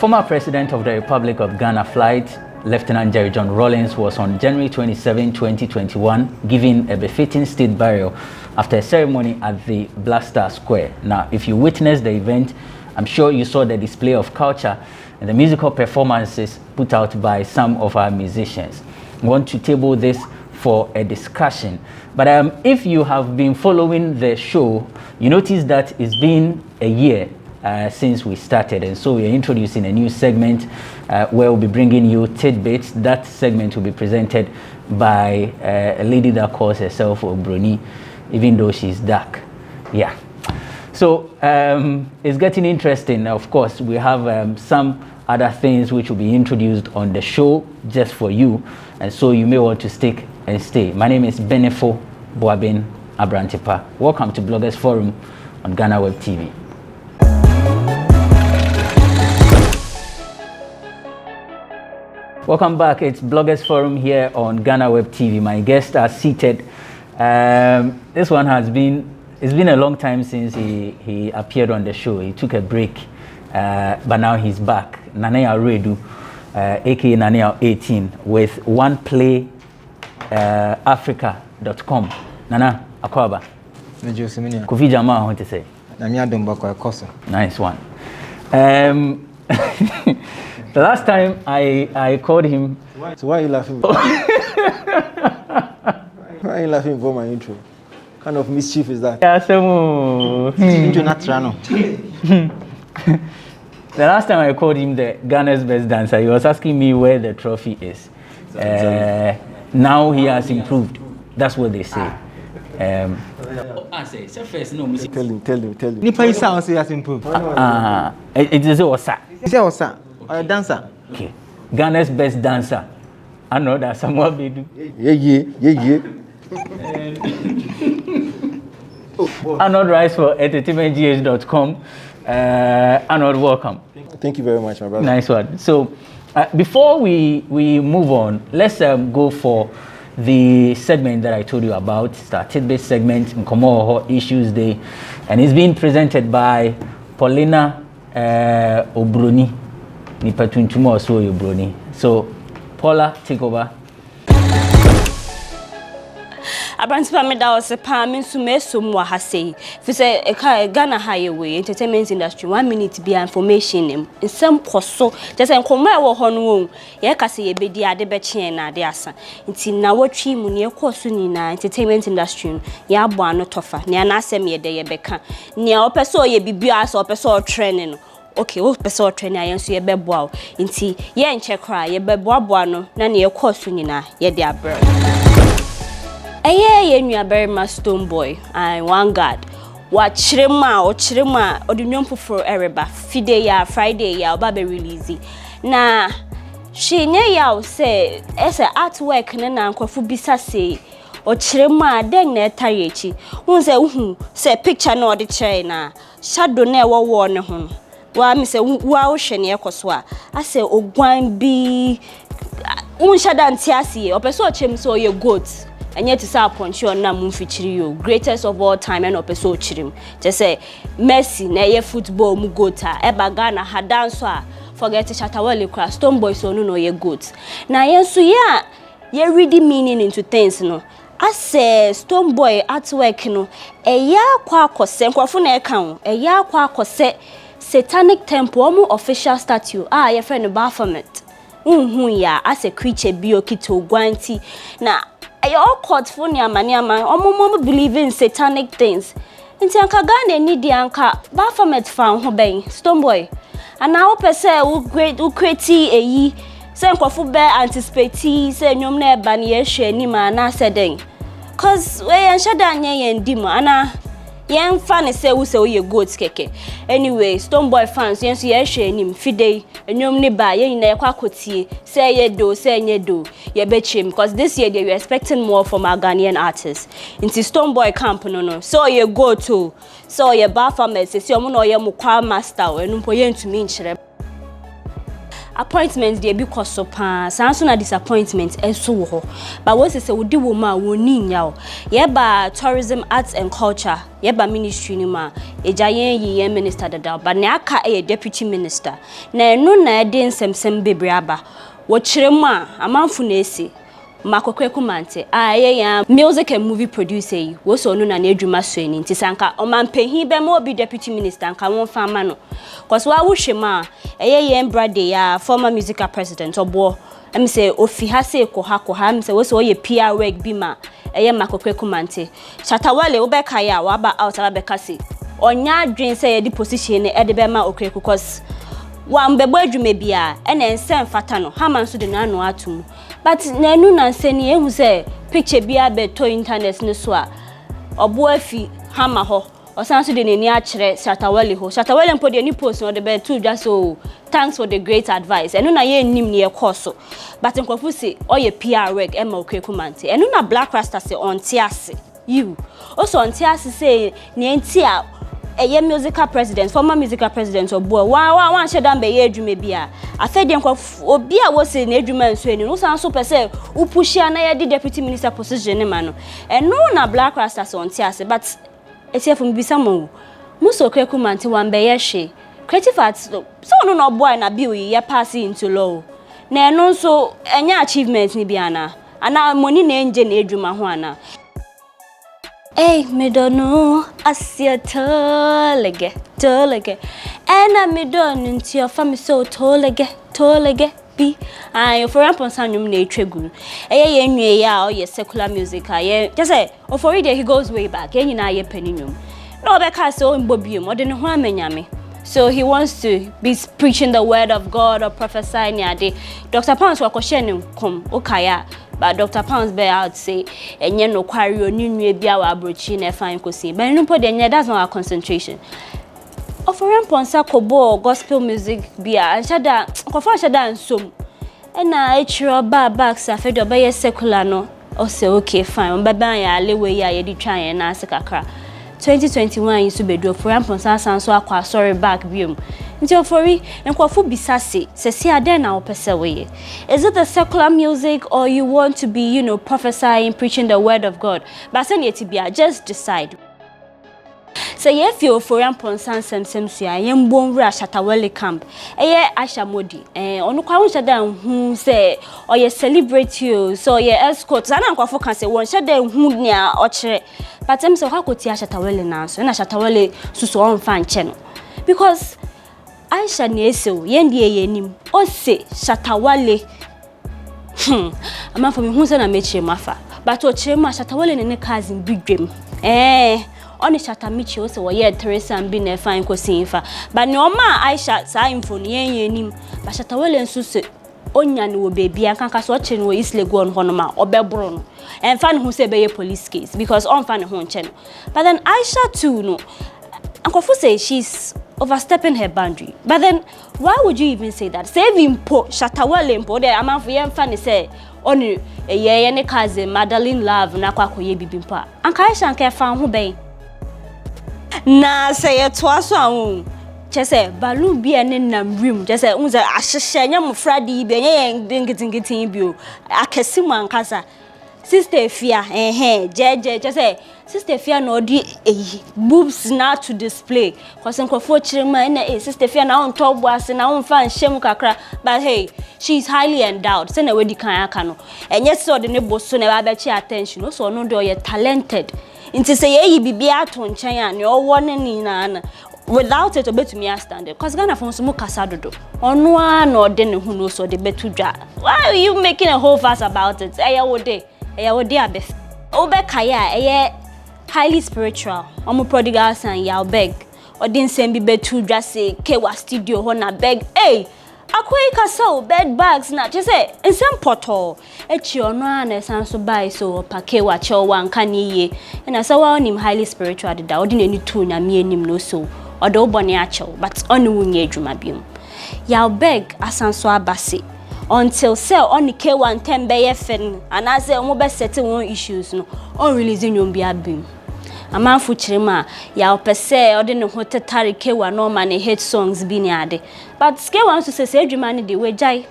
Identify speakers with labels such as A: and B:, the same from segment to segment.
A: Former President of the Republic of Ghana Flight, Lieutenant John Rawlings, was on January 27, 2021, given a befitting state burial after a ceremony at the Blaster Square. Now, if you witnessed the event, I'm sure you saw the display of culture and the musical performances put out by some of our musicians. I want to table this for a discussion. But if you have been following the show, you notice that it's been a year since we started, and so we're introducing a new segment where we'll be bringing you tidbits. That segment will be presented by a lady that calls herself Obroni, even though she's dark. Yeah. So it's getting interesting. Of course, we have some other things which will be introduced on the show just for you, and so you may want to stick and stay. My name is Benefo Boabin Abrantipa. Welcome to Bloggers Forum on Ghana Web TV. Welcome back. It's Bloggers Forum here on Ghana Web TV. My guests are seated. This one it's been a long time since he appeared on the show. He took a break, but now he's back. Nanea Redu, aka Nanea 18, with oneplayafrica.com. Nana Akwaba. Kofi Jama, I want to say. Nice one. The last time I called him.
B: So why are you laughing? Why are you laughing for my intro? What kind of mischief is that?
A: Yeah, the last time I called him the Ghana's best dancer, he was asking me where the trophy is. Now he has improved. That's what they say.
B: Tell him.
C: Nipa sounds he has improved.
A: It is Osa.
C: Is that Osa? Or a dancer?
A: Okay. Ghana's best dancer. I know that someone be do.
B: Yeah.
A: Arnold Rice for entertainmentgh.com. Arnold, welcome.
B: Thank you very much, my brother.
A: Nice one. So, before we move on, let's go for the segment that I told you about. It's the tidbit segment, Nkomo Issues Day, and it's being presented by Paulina Obroni. So, Paula, take over.
D: Abrantipa me da ose pa me nso mwa ha sei fi se Ghana highway entertainment industry 1 minute be information nim nsem koso just enkomo e wo ho no wo ye ka se ye bedi ade be chien na ade asa nti na watwi mu ne koso ni na entertainment industry ya abo ano tofa ne na asem ye de ye beka ne opeso ye bibia so opeso training no okay wo person training ayenso ye beboa nti ye nche kra ye beboa no na ne ye koso ni na ye de abro. Eye nua very much stone boy and one god wa chirema odunwom foforo ereba fide ya friday ya oba be release na she nye ya say ese artwork na nkwafu bisa say o chirema den na etare echi unse uhu say picture na odi chire na shadow na ewo ne ho wa mi say wa wo hwe ne ekoso a ase ogwan bi unshada ntiase opeso o chem so ye goat. And yet to say punch on na mumfichiri yo greatest of all time and opeso chirim just say Messi na ye football mu gota eba Ghana ha dance a forget Shatta Wale crash stone boy so no ye goat na yenso ye ready meaning into things no I say stone boy artwork no eya kwa akose nkwafo na eka eya akwa akose satanic temple omu official statue ye friend Baphomet ya as a creature bio kito gwanti na all court for niamaniama omo believe in satanic things nti anka Ghana ni di anka Baphomet fan ho ben stone boy and now pese wo create eyi se nkofo be anticipate se nwom na eba na ye hwe ni ma na seden cause we yan shada anya yan di mo ana yen fan say wo ye goat keke anyway stone boy fans yen so ye hwe nim fide enwom ne ba ye nyina ye kwakotie say ye do say nye do ye betchim because this year they were expecting more from our Ghanaian artists into stone boy camp no so ye go to so ye Baphomet say omo no ye mukwa master enumpo ye ntumi nchire appointments dey be koso pa sanso na disappointment enso wo ho but we say we di wo ma woni nya ye ba tourism arts and culture ye ba ministry ni ma ejayen yi minister dada but na aka e deputy minister na enu na de nsemsem bebre aba wo kirem a amanfo na esi makokweku mante aye ya music and movie producer yi wo so no na adwuma so ni nti sanka o mampehin be ma obi deputy minister nka won fama no cause wa wo hwema ye brother ya former musical president obo em say ofi ha say ko ha em say wo so ye PR work bi ma makokweku mante Shatta Wale wo be ka ya wa ba out aba be ka say onya adwen say ye di position e de be ma okweku cause wa mbebo adwuma bia ena ensem fata no ha man so de na anu atum but nanu na nseni ehu say picture bia be to internet ni so a obo afi hama ho osan so de nani a kire Shatta Wale ho Shatta Wale mpo de ni post no de be to just so thanks for the great advice enu na ye nim ne ekoso but nkofu say oye PR work e ma okweku mante enu na Black Rasta say on tiase you also on tiase say ne enti a eye musical president former musical president obo wa sheda mbe ye adwuma bia afede nkof obi a wo se na adwuma nso eni no san so pese upushia na ye di deputy minister position ne ma no eno na Black Rasta so on tiase but etiefo mbisa mo muso okweku mante wa mbe ye hwe creative arts so no boy na bill ye pass into law na eno nso enya achievement ni bia na ana money na enje na adwuma ho ana Hey, me don't know, I see a tolege. And I me don't into your family so tolege, be. I for up on some nature good. Ya or your secular music, just say, or for it, he goes way back, and you know, your penny. No, because so in Bobium, or didn't harm me. So he wants to be preaching the word of God or prophesying. Dr. Pounds were questioning come okaya. But Dr. Pounds bear out say, and you know, quarry or new bia wa brochi na fine kosi. But no put that's not our concentration. Offering ponsa kobo gospel music bia and shada kofa shada and some. And I try back safe do be secular no. O say okay fine. Baba ya lewe ya ye di try and ask kakra. 2021 yisu bedo for amponsa sanso akwa sorry back biom nti ofori enkwafo bisase sesi aden na opese we is it the secular music or you want to be prophesying preaching the word of God but say yet bia just decide say if you for amponsa semsem sua yembon wura Shatta Wale camp Aisha Modi onu kwa won sheda hu say oye celebrate you so ye escort na enkwafo kan say won sheda hu nia o kire but em so hakoti Shatta Wale na so na Shatta Wale suso on fan che no because Aisha na esew yendie yenim o se Shatta Wale ama for me hu se na mechi mafa but o kire ma Shatta Wale ne cousin bidwem on Shatta Michi o se wo ye Teresa mbi na fine kosinfa but ne o ma Aisha sa info ne yenim but Shatta Wale nso se onya ne wo baby anka so kire no wo East Legon ho no ma obebro no and fan who say be a police case because on fan who channel. But then Aisha too no. Uncle say she's overstepping her boundary. But then why would you even say that? Saving po Shatta Wale po there amount for young fan say on a ye cousin Madeline Love na kwa koye bibimpa. Anka Aisha nke fan who be. Na say it was one. Just say balloon be an in room. Just say unza asheshe nya mo fradi be nya dingitin bio. Akesimu ankasa. Sister Fia, just say Sister Fia no di boobs now to display. Cause nkofo chirema na Sister Fia na on top was na on fan shemu kakra. But hey, she's highly endowed. Say na we di kan aka no. Enye so de ne boso na ba chi attention. So no do you talented. Inti say ye bibia to nchen ya ne owo ne ni na without it obetumi stand cause Ghana for so mukasa dodo ono a no de ne hu no so de betudwa. Why are you making a whole fuss about it? Eya wode abef obekaya highly spiritual omo prodigal son ya beg odin sem bi betudwa say kewa studio ho na beg akwai kasa bed bags na je say ensem poto echi ono a na san so buy so pake wa che wa nka ni ye na say wa onim highly spiritual da odin eni tu nya me enim no so odo bone a che but onu wunye adwuma biom ya beg asanso abase until say on K1 10 be fen and as omo be setting one issues no on releasing you be abim amanfo chirima ya opese ode ne ho tetare kewa no ma ne hit songs bi ni ade but skewa nso se adwuma ne de wejai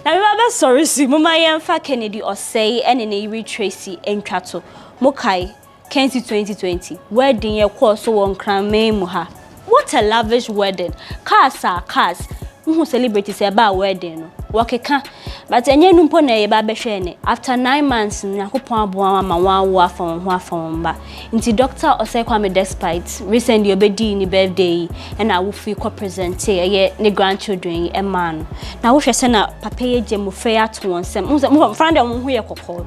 D: na me ba sorry si mama yemfa Kennedy Osei ene ne retrace entwato mokai Kensi 2020 wedding ye course so won kranme mu ha. What a lavish wedding. Cars who celebrities about wedding no wakeka but enye numpo na ye ba behwe ne after 9 months nyakopon aboa ma wanwo afon ho afon ba nti Dr. Osei Kwame despite recently obedi ni birthday and I will feel co present ye ne grandchildren e man na wo hwese na papa ye gemu fe ato wonsem mo friend dem ho ye kokko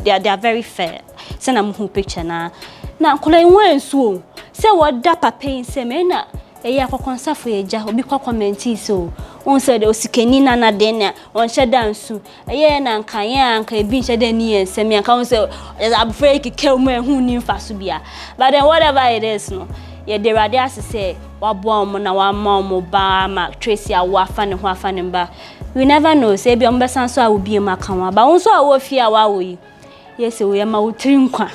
D: they are very fair send am who picture na kola nwan so say what da papa nsem na eya kokonsafo eja obi kwa comment so on say de osikeni na den na on hyeda nsu eye na anka ebi hyeda ni ensem anka on say abufre kike mu ehu ni mfaso bia but then whatever it is no ye de rade asese wabo om na wa ma om ba ma Tracy awa fa ne ho afa ne ba we never know say bi ombesan so awo bi ma kan wa ba on so awo fi awa wo yi yes we ma wotri nkwa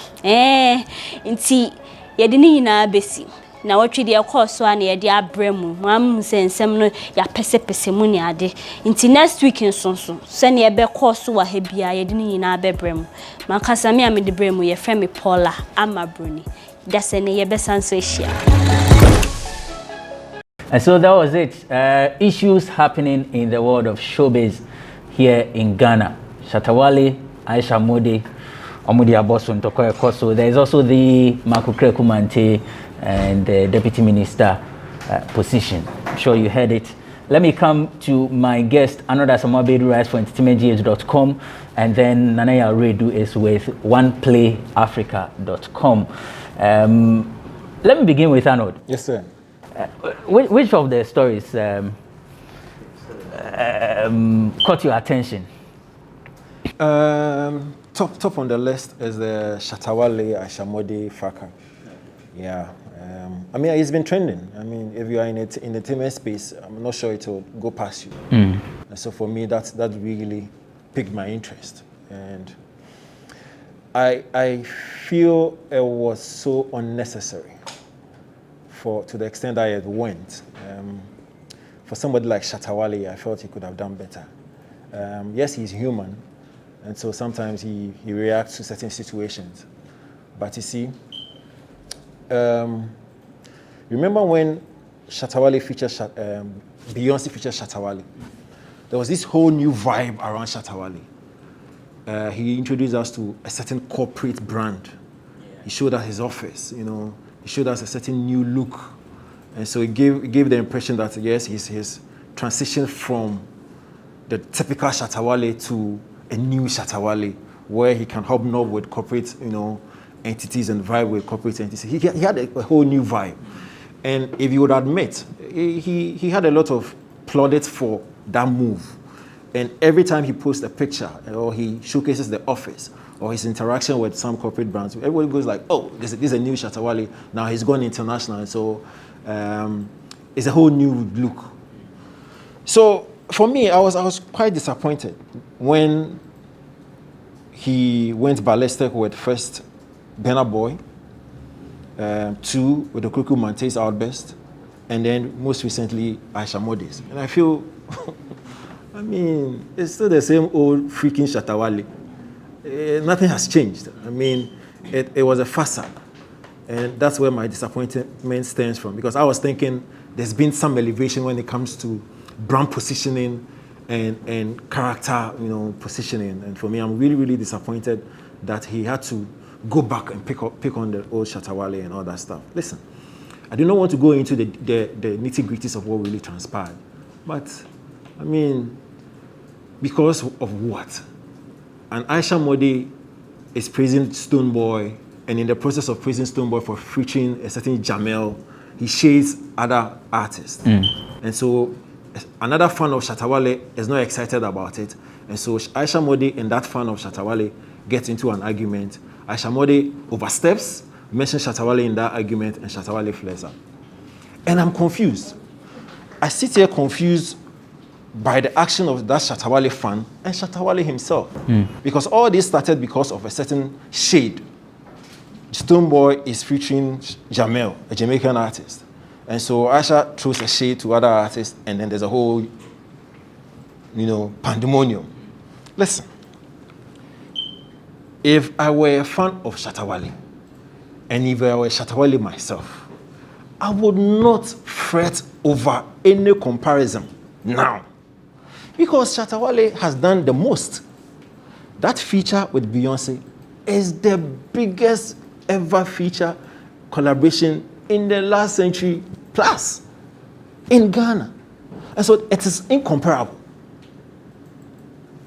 D: nti ye de ni nyina besi na watwi de course so na ye de abremu mam sensem no ya pese mu ni ade nti next week nso se na ye be course wa ha bia ye de ni nyina bebremu makasa me am de bremu ye frɛ me Paula Amabroni that's na ye be sanso ehia.
A: And so that was it. Issues happening in the world of showbiz here in Ghana. Shatta Wale, Aisha Modi, Omudi Aboso Ntokoye Koso. There is also the Makukre Kumante and the deputy minister position. I'm sure you heard it. Let me come to my guest, Anoda Samabedu writes for entertainmentgh.com, and then Nanaya Redu is with oneplayafrica.com. Let me begin with Anod.
B: Yes, sir.
A: Which of the stories caught your attention?
B: Top on the list is the Shatta Wale, Aisha Modi Faka. Yeah. I mean, it's been trending. I mean, if you are in the entertainment space, I'm not sure it will go past you. And so for me, that really piqued my interest. And I feel it was so unnecessary to the extent that it went. For somebody like Shatta Wale, I felt he could have done better. Yes, he's human, and so sometimes he reacts to certain situations. But you see, remember when Shatta Wale featured Beyonce featured Shatta Wale? There was this whole new vibe around Shatta Wale. He introduced us to a certain corporate brand. He showed us his office, you know. He showed us a certain new look. And so it gave the impression that, yes, he's transitioned from the typical Shatta Wale to a new Shatta Wale, where he can hobnob with corporate, you know, entities and vibe with corporate entities. He had a whole new vibe. And if you would admit, he had a lot of plaudits for that move. And every time he posts a picture or he showcases the office or his interaction with some corporate brands, everybody goes like, oh, this is a new Shatta Wale. Now he's gone international. So it's a whole new look. So for me, I was quite disappointed when he went ballistic with first Burna Boy, 2 with the Kuku Mante's Outburst, and then most recently Aisha Modi's. And I feel, I mean, it's still the same old freaking Shatta Wale. Nothing has changed. I mean, it was a facade. And that's where my disappointment stems from, because I was thinking there's been some elevation when it comes to brand positioning and character, you know, positioning. And for me, I'm really, really disappointed that he had to go back and pick on the old Shatta Wale and all that stuff. Listen, I do not want to go into the nitty-gritties of what really transpired. But, I mean, because of what? And Aisha Modi is praising Stonebwoy, and in the process of praising Stonebwoy for featuring a certain Jamel, he shades other artists. And so another fan of Shatta Wale is not excited about it. And so Aisha Modi and that fan of Shatta Wale get into an argument. Aisha Modi oversteps, mentions Shatta Wale in that argument, and Shatta Wale flares up. And I'm confused. I sit here confused by the action of that Shatta Wale fan and Shatta Wale himself. Because all this started because of a certain shade Stonebwoy is featuring Jamel, a Jamaican artist. And so Aisha throws a shade to other artists, and then there's a whole, pandemonium. Listen, if I were a fan of Shatta Wale, and if I were Shatta Wale myself, I would not fret over any comparison now. Because Shatta Wale has done the most. That feature with Beyonce is the biggest ever feature collaboration in the last century plus in Ghana. And so it is incomparable.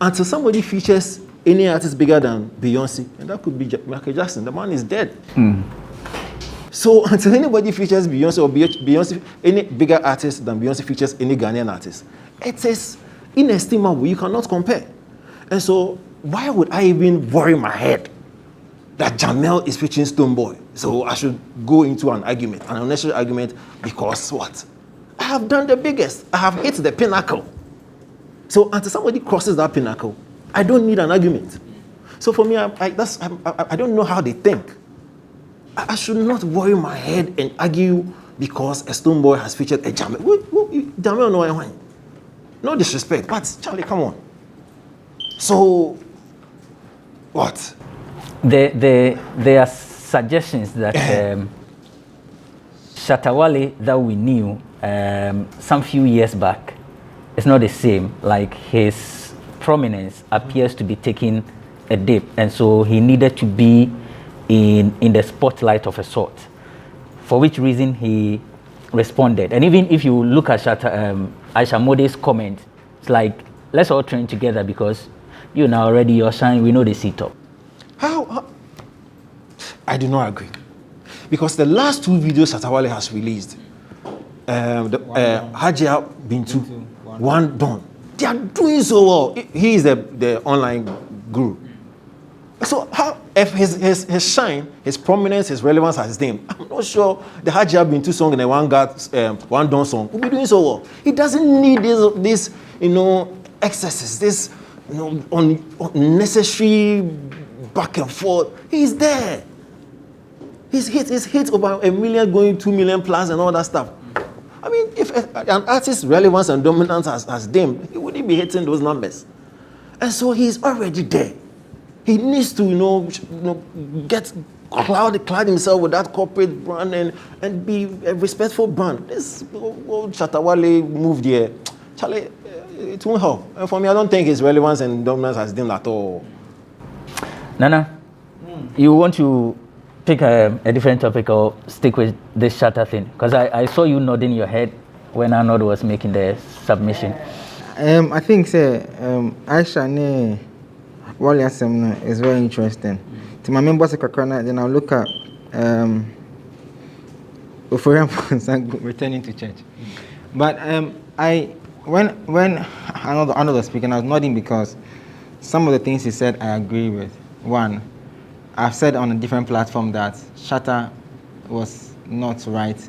B: Until somebody features any artist bigger than Beyonce, and that could be Michael Jackson, the man is dead. So until anybody features Beyonce or Beyonce, any bigger artist than Beyonce features any Ghanaian artist, it is inestimable. You cannot compare. And so why would I even worry my head that Jamel is featuring Stonebwoy? So I should go into an argument, an unnecessary argument, because what? I have done the biggest. I have hit the pinnacle. So until somebody crosses that pinnacle, I don't need an argument. So for me, I don't know how they think. I should not worry my head and argue because a Stonebwoy has featured a Jamel. Jamel no one. No disrespect, but Charlie, come on. So, what?
A: There are suggestions that Shatta Wale that we knew some few years back is not the same. Like his prominence appears to be taking a dip, and so he needed to be in the spotlight of a sort. For which reason he responded. And even if you look at Aisha Modi's comment, it's like, let's all train together because you now already your shine, we know the seat up.
B: How? I do not agree. Because the last two videos Shatta Wale has released, Hajia Bintu, One Done, they are doing so well. He is the online guru. So how, if his shine, his prominence, his relevance has his name, I'm not sure the Hajia Bintu song and the One Done song will be doing so well. He doesn't need this excesses, this unnecessary back and forth. He's there. He's hit over 1 million, going 2 million plus and all that stuff. I mean, if an artist's relevance and dominance has dimmed, he wouldn't be hitting those numbers. And so he's already there. He needs to, cloud himself with that corporate brand and be a respectful brand. This old Shatta Wale move there, Charlie, it won't help. And for me, I don't think his relevance and dominance has dimmed at all.
A: Nana, you want to pick a different topic or stick with this Shatta thing? Because I saw you nodding your head when Arnold was making the submission.
C: I think Aisha ne Wale Asem is very interesting. To my members of Kakana, then I'll look at returning to church. But when Arnold was speaking, I was nodding because some of the things he said I agree with. One, I've said on a different platform that Shatta was not right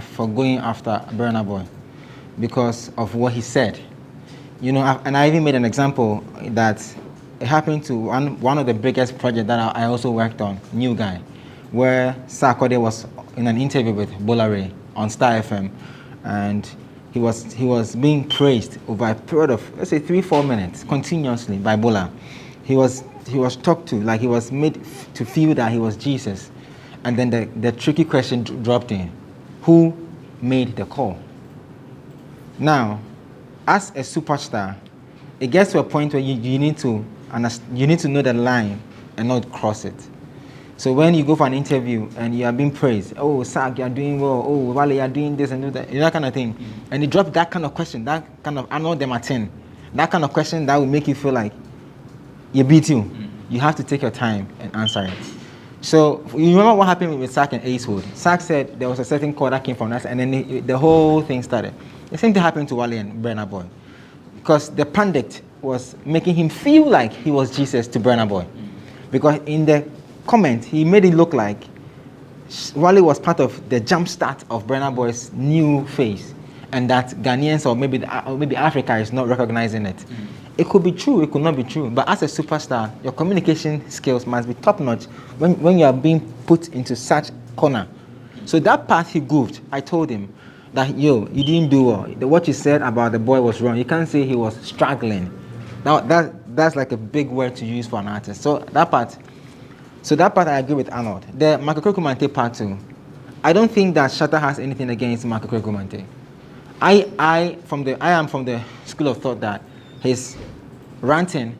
C: for going after Burna Boy because of what he said. And I even made an example that it happened to one of the biggest projects that I also worked on, New Guy, where Sarkodie was in an interview with Bolare on Star FM, and he was being praised over a period of, let's say, 3-4 minutes continuously by Bola. He was talked to, like he was made to feel that he was Jesus. And then the tricky question dropped in. Who made the call? Now, as a superstar, it gets to a point where you need to know the line and not cross it. So when you go for an interview and you are being praised, oh, Sag, you are doing well, oh, Wale, you are doing this and that kind of thing. And you drop that kind of question, that kind of, I know them at 10, that kind of question that will make you feel like you beat you. You have to take your time and answer it. So you remember what happened with Sack and Acewood? Sack said there was a certain call that came from us, and then the whole thing started. The same thing happened to Wale and Burna Boy, because the pundit was making him feel like he was Jesus to Burna Boy, because in the comment he made it look like Wale was part of the jump start of Burna Boy's new phase, and that Ghanaians or maybe Africa is not recognizing it. It could be true, it could not be true. But as a superstar, your communication skills must be top notch when you are being put into such corner. So that part he goofed. I told him that, yo, you didn't do well. What you said about the boy was wrong. You can't say he was struggling. Now that's like a big word to use for an artist. So that part I agree with Arnold. The Marco Kumante part too. I don't think that Shatta has anything against Marco Kumante. I am from the school of thought that his ranting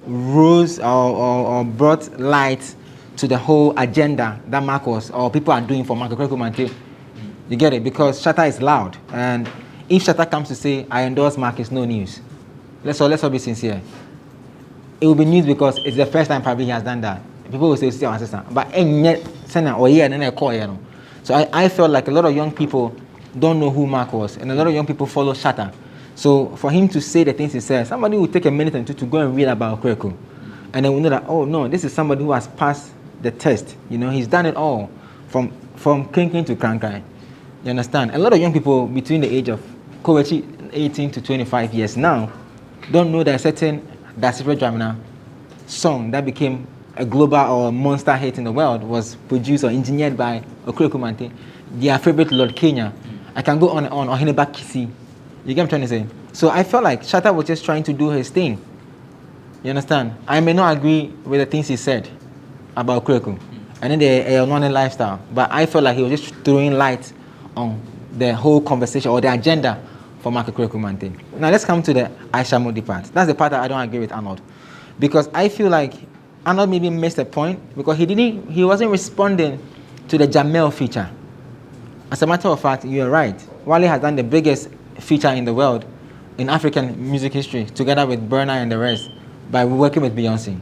C: rose or brought light to the whole agenda that Marcos or people are doing for Marco Kumante. You get it? Because Shatta is loud. And if Shatta comes to say, I endorse Mark, it's no news. Let's all be sincere. It will be news because it's the first time probably he has done that. People will say, but so I felt like a lot of young people don't know who Mark was, and a lot of young people follow Shatta. So for him to say the things he says, somebody will take a minute and two to go and read about Kweku. And then we know that, oh no, this is somebody who has passed the test. You know, he's done it all from Kinkin to Krankai. You understand? A lot of young people between the age of 18 to 25 years now don't know that a certain Dasipre Dramina song that became a global or monster hit in the world was produced or engineered by Okure Kumante, their favorite Lord Kenya. I can go on and on, or Hineba Kisi. You get what I'm trying to say? So I felt like Shatta was just trying to do his thing. You understand? I may not agree with the things he said about Okure and then the non lifestyle, but I felt like he was just throwing light on the whole conversation or the agenda for Marco Kumante. Now let's come to the Aisha Modi part. That's the part that I don't agree with Arnold, because I feel like Arnold maybe missed a point because he wasn't responding to the Jamel feature. As a matter of fact, you're right. Wale has done the biggest feature in the world in African music history, together with Burna and the rest, by working with Beyonce.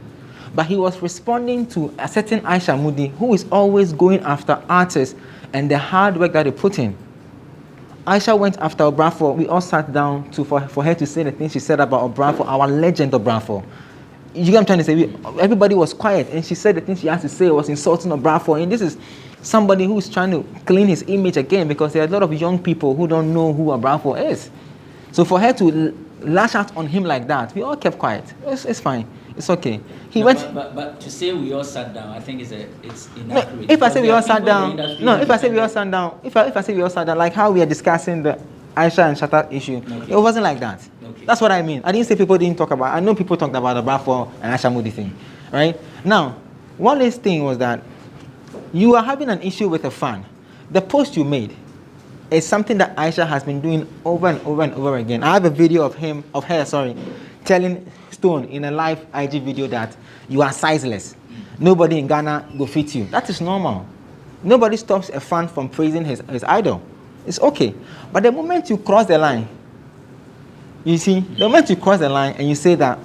C: But he was responding to a certain Aisha Modi who is always going after artists and the hard work that they put in. Aisha went after Obrafo. We all sat down for her to say the things she said about Obrafo, our legend Obrafo. You get what I'm trying to say? Everybody was quiet, and she said the things she had to say was insulting Obrafo. And this is somebody who's trying to clean his image again, because there are a lot of young people who don't know who Obrafo is. So for her to lash out on him like that, we all kept quiet. It's fine. It's okay.
A: But to say we all sat down, I think it's inaccurate.
C: No, if I say we all sat down, if I say we all sat down, like how we are discussing the Aisha and Shatta issue, okay. It wasn't like that. Okay. That's what I mean. I didn't say people didn't talk about. I know people talked about the Obrafo and Aisha Modi thing, right? Now, Wale's thing was that you are having an issue with a fan. The post you made is something that Aisha has been doing over and over and over again. I have a video of her telling Stone in a live IG video that you are sizeless. Nobody in Ghana will fit you. That is normal. Nobody stops a fan from praising his idol. It's okay. But the moment you cross the line, you see, the moment you cross the line and you say that,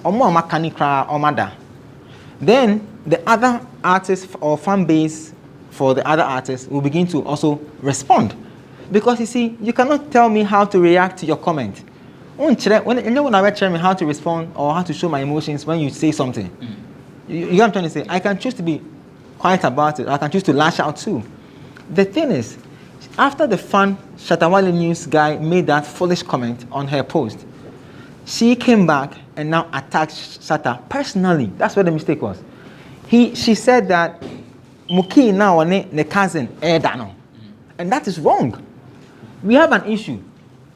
C: then the other artists or fan base for the other artists will begin to also respond. Because you see, you cannot tell me how to react to your comment. When I tell me how to respond or how to show my emotions when you say something, you know what I'm trying to say? I can choose to be quiet about it. I can choose to lash out too. The thing is, after the fan Shatta Wale news guy made that foolish comment on her post, she came back and now attacked Shatta personally. That's where the mistake was. She said that Muki now ne cousin Edano, and that is wrong. We have an issue.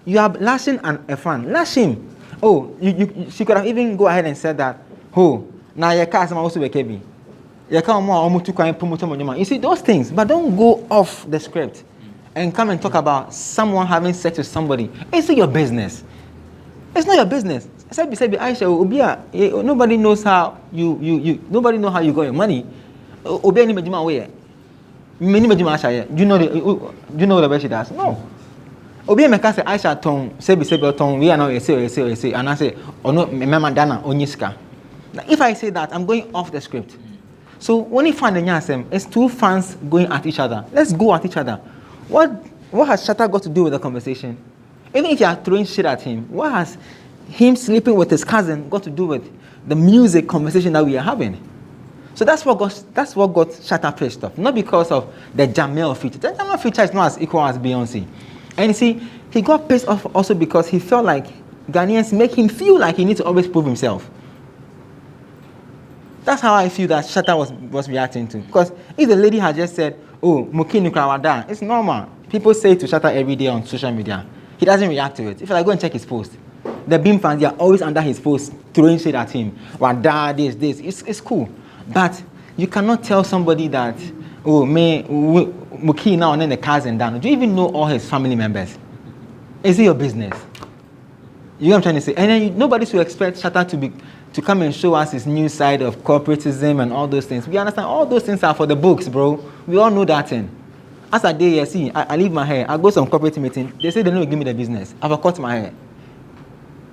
C: You are lashing a fan. Lash him. Oh, she could have even go ahead and said that. Oh, now your cousin also be KB. You see those things, but don't go off the script and come and talk about someone having sex with somebody. It's not your business. It's not your business. Aisha, nobody knows how nobody knows how you got your money. Do you know the way she does? No. Obi me say Aisha ton sebi ton we are now say and I say ono mema dana onyiska. If I say that, I'm going off the script. So when you find the nyasem, it's two fans going at each other. Let's go at each other. What has Shatta got to do with the conversation? Even if you are throwing shit at him, what has him sleeping with his cousin got to do with the music conversation that we are having? So that's what got Shatta pissed off. Not because of the Jamel feature. The Jamel feature is not as equal as Beyonce. And you see, he got pissed off also because he felt like Ghanaians make him feel like he needs to always prove himself. That's how I feel that Shatta was reacting to. Because if the lady had just said, oh, Mukini Krawada, it's normal. People say it to Shatta every day on social media. He doesn't react to it. If I go and check his post, the Beam fans, they are always under his post, throwing shade at him. Wada, this. It's cool. But you cannot tell somebody that, oh, Muki now and then the cars and down. Do you even know all his family members? Is it your business? You know what I'm trying to say? And then nobody should expect Shatta to come and show us his new side of corporatism and all those things. We understand all those things are for the books, bro. We all know that thing. As a day, see, I leave my hair. I go to some corporate meeting. They say they don't give me the business. I've cut my hair.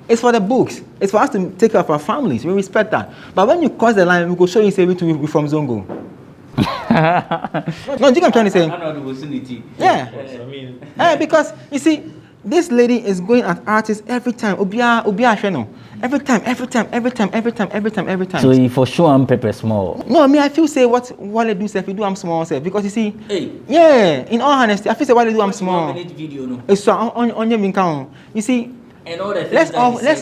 C: It's for the books. It's for us to take care of our families. We respect that. But when you cross the line, we go show you say we from Zongo. No, do you know what I'm trying to say? Yeah. I mean, because you see, this lady is going at artists every time. Every time.
A: So you for sure I'm pepper small.
C: No, I mean I feel say what Wale do self, you do I'm small self. Because you see, yeah, in all honesty, I feel say Wale do I'm small. Video, no? It's so on your account. You see,
A: and all the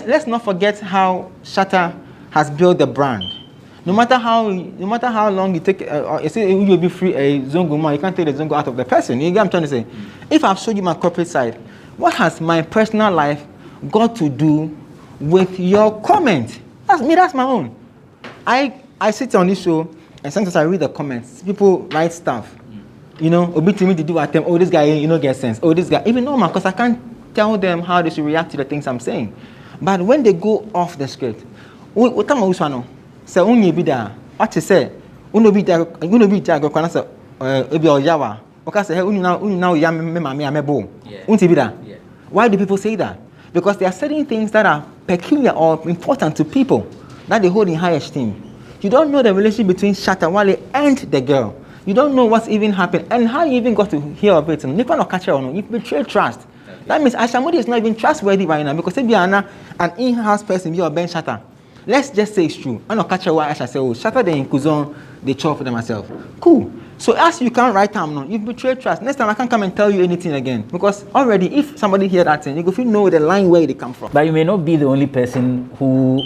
C: let's not forget how Shatta has built the brand. No matter how long you take, you say you will be free a Zongo man, you can't take the Zongo out of the person. You get what I'm trying to say? If I've showed you my corporate side, what has my personal life got to do with your comment? That's my own. I sit on this show and sometimes I read the comments. People write stuff. You know, a bit to me to do at them. Oh, this guy, you know, get sense. Oh, this guy. Even normal, because I can't tell them how they should react to the things I'm saying. But when they go off the script, what time I know? Say, unye be there. What you say? Uno be there. Uno be there. Go kana say, ebi oyawa. Okay, say, unu now ya me amebo. Unti be there. Why do people say that? Because there are certain things that are peculiar or important to people that they hold in high esteem. You don't know the relationship between Shatta Wale and the girl. You don't know what's even happened and how you even got to hear of it. You cannot catch her or no. You betray trust. That means Aisha Modi is not even trustworthy right now because if you are an in-house person, you are Ben Shatta. Let's just say it's true. I'm not catch her why Aisha say, oh, Shatta they in Kuzon, they chop for themselves. Cool. So as you can't write down, no, you've betrayed trust. Next time I can't come and tell you anything again. Because already if somebody hear that thing, you go know the line where they come from.
A: But you may not be the only person who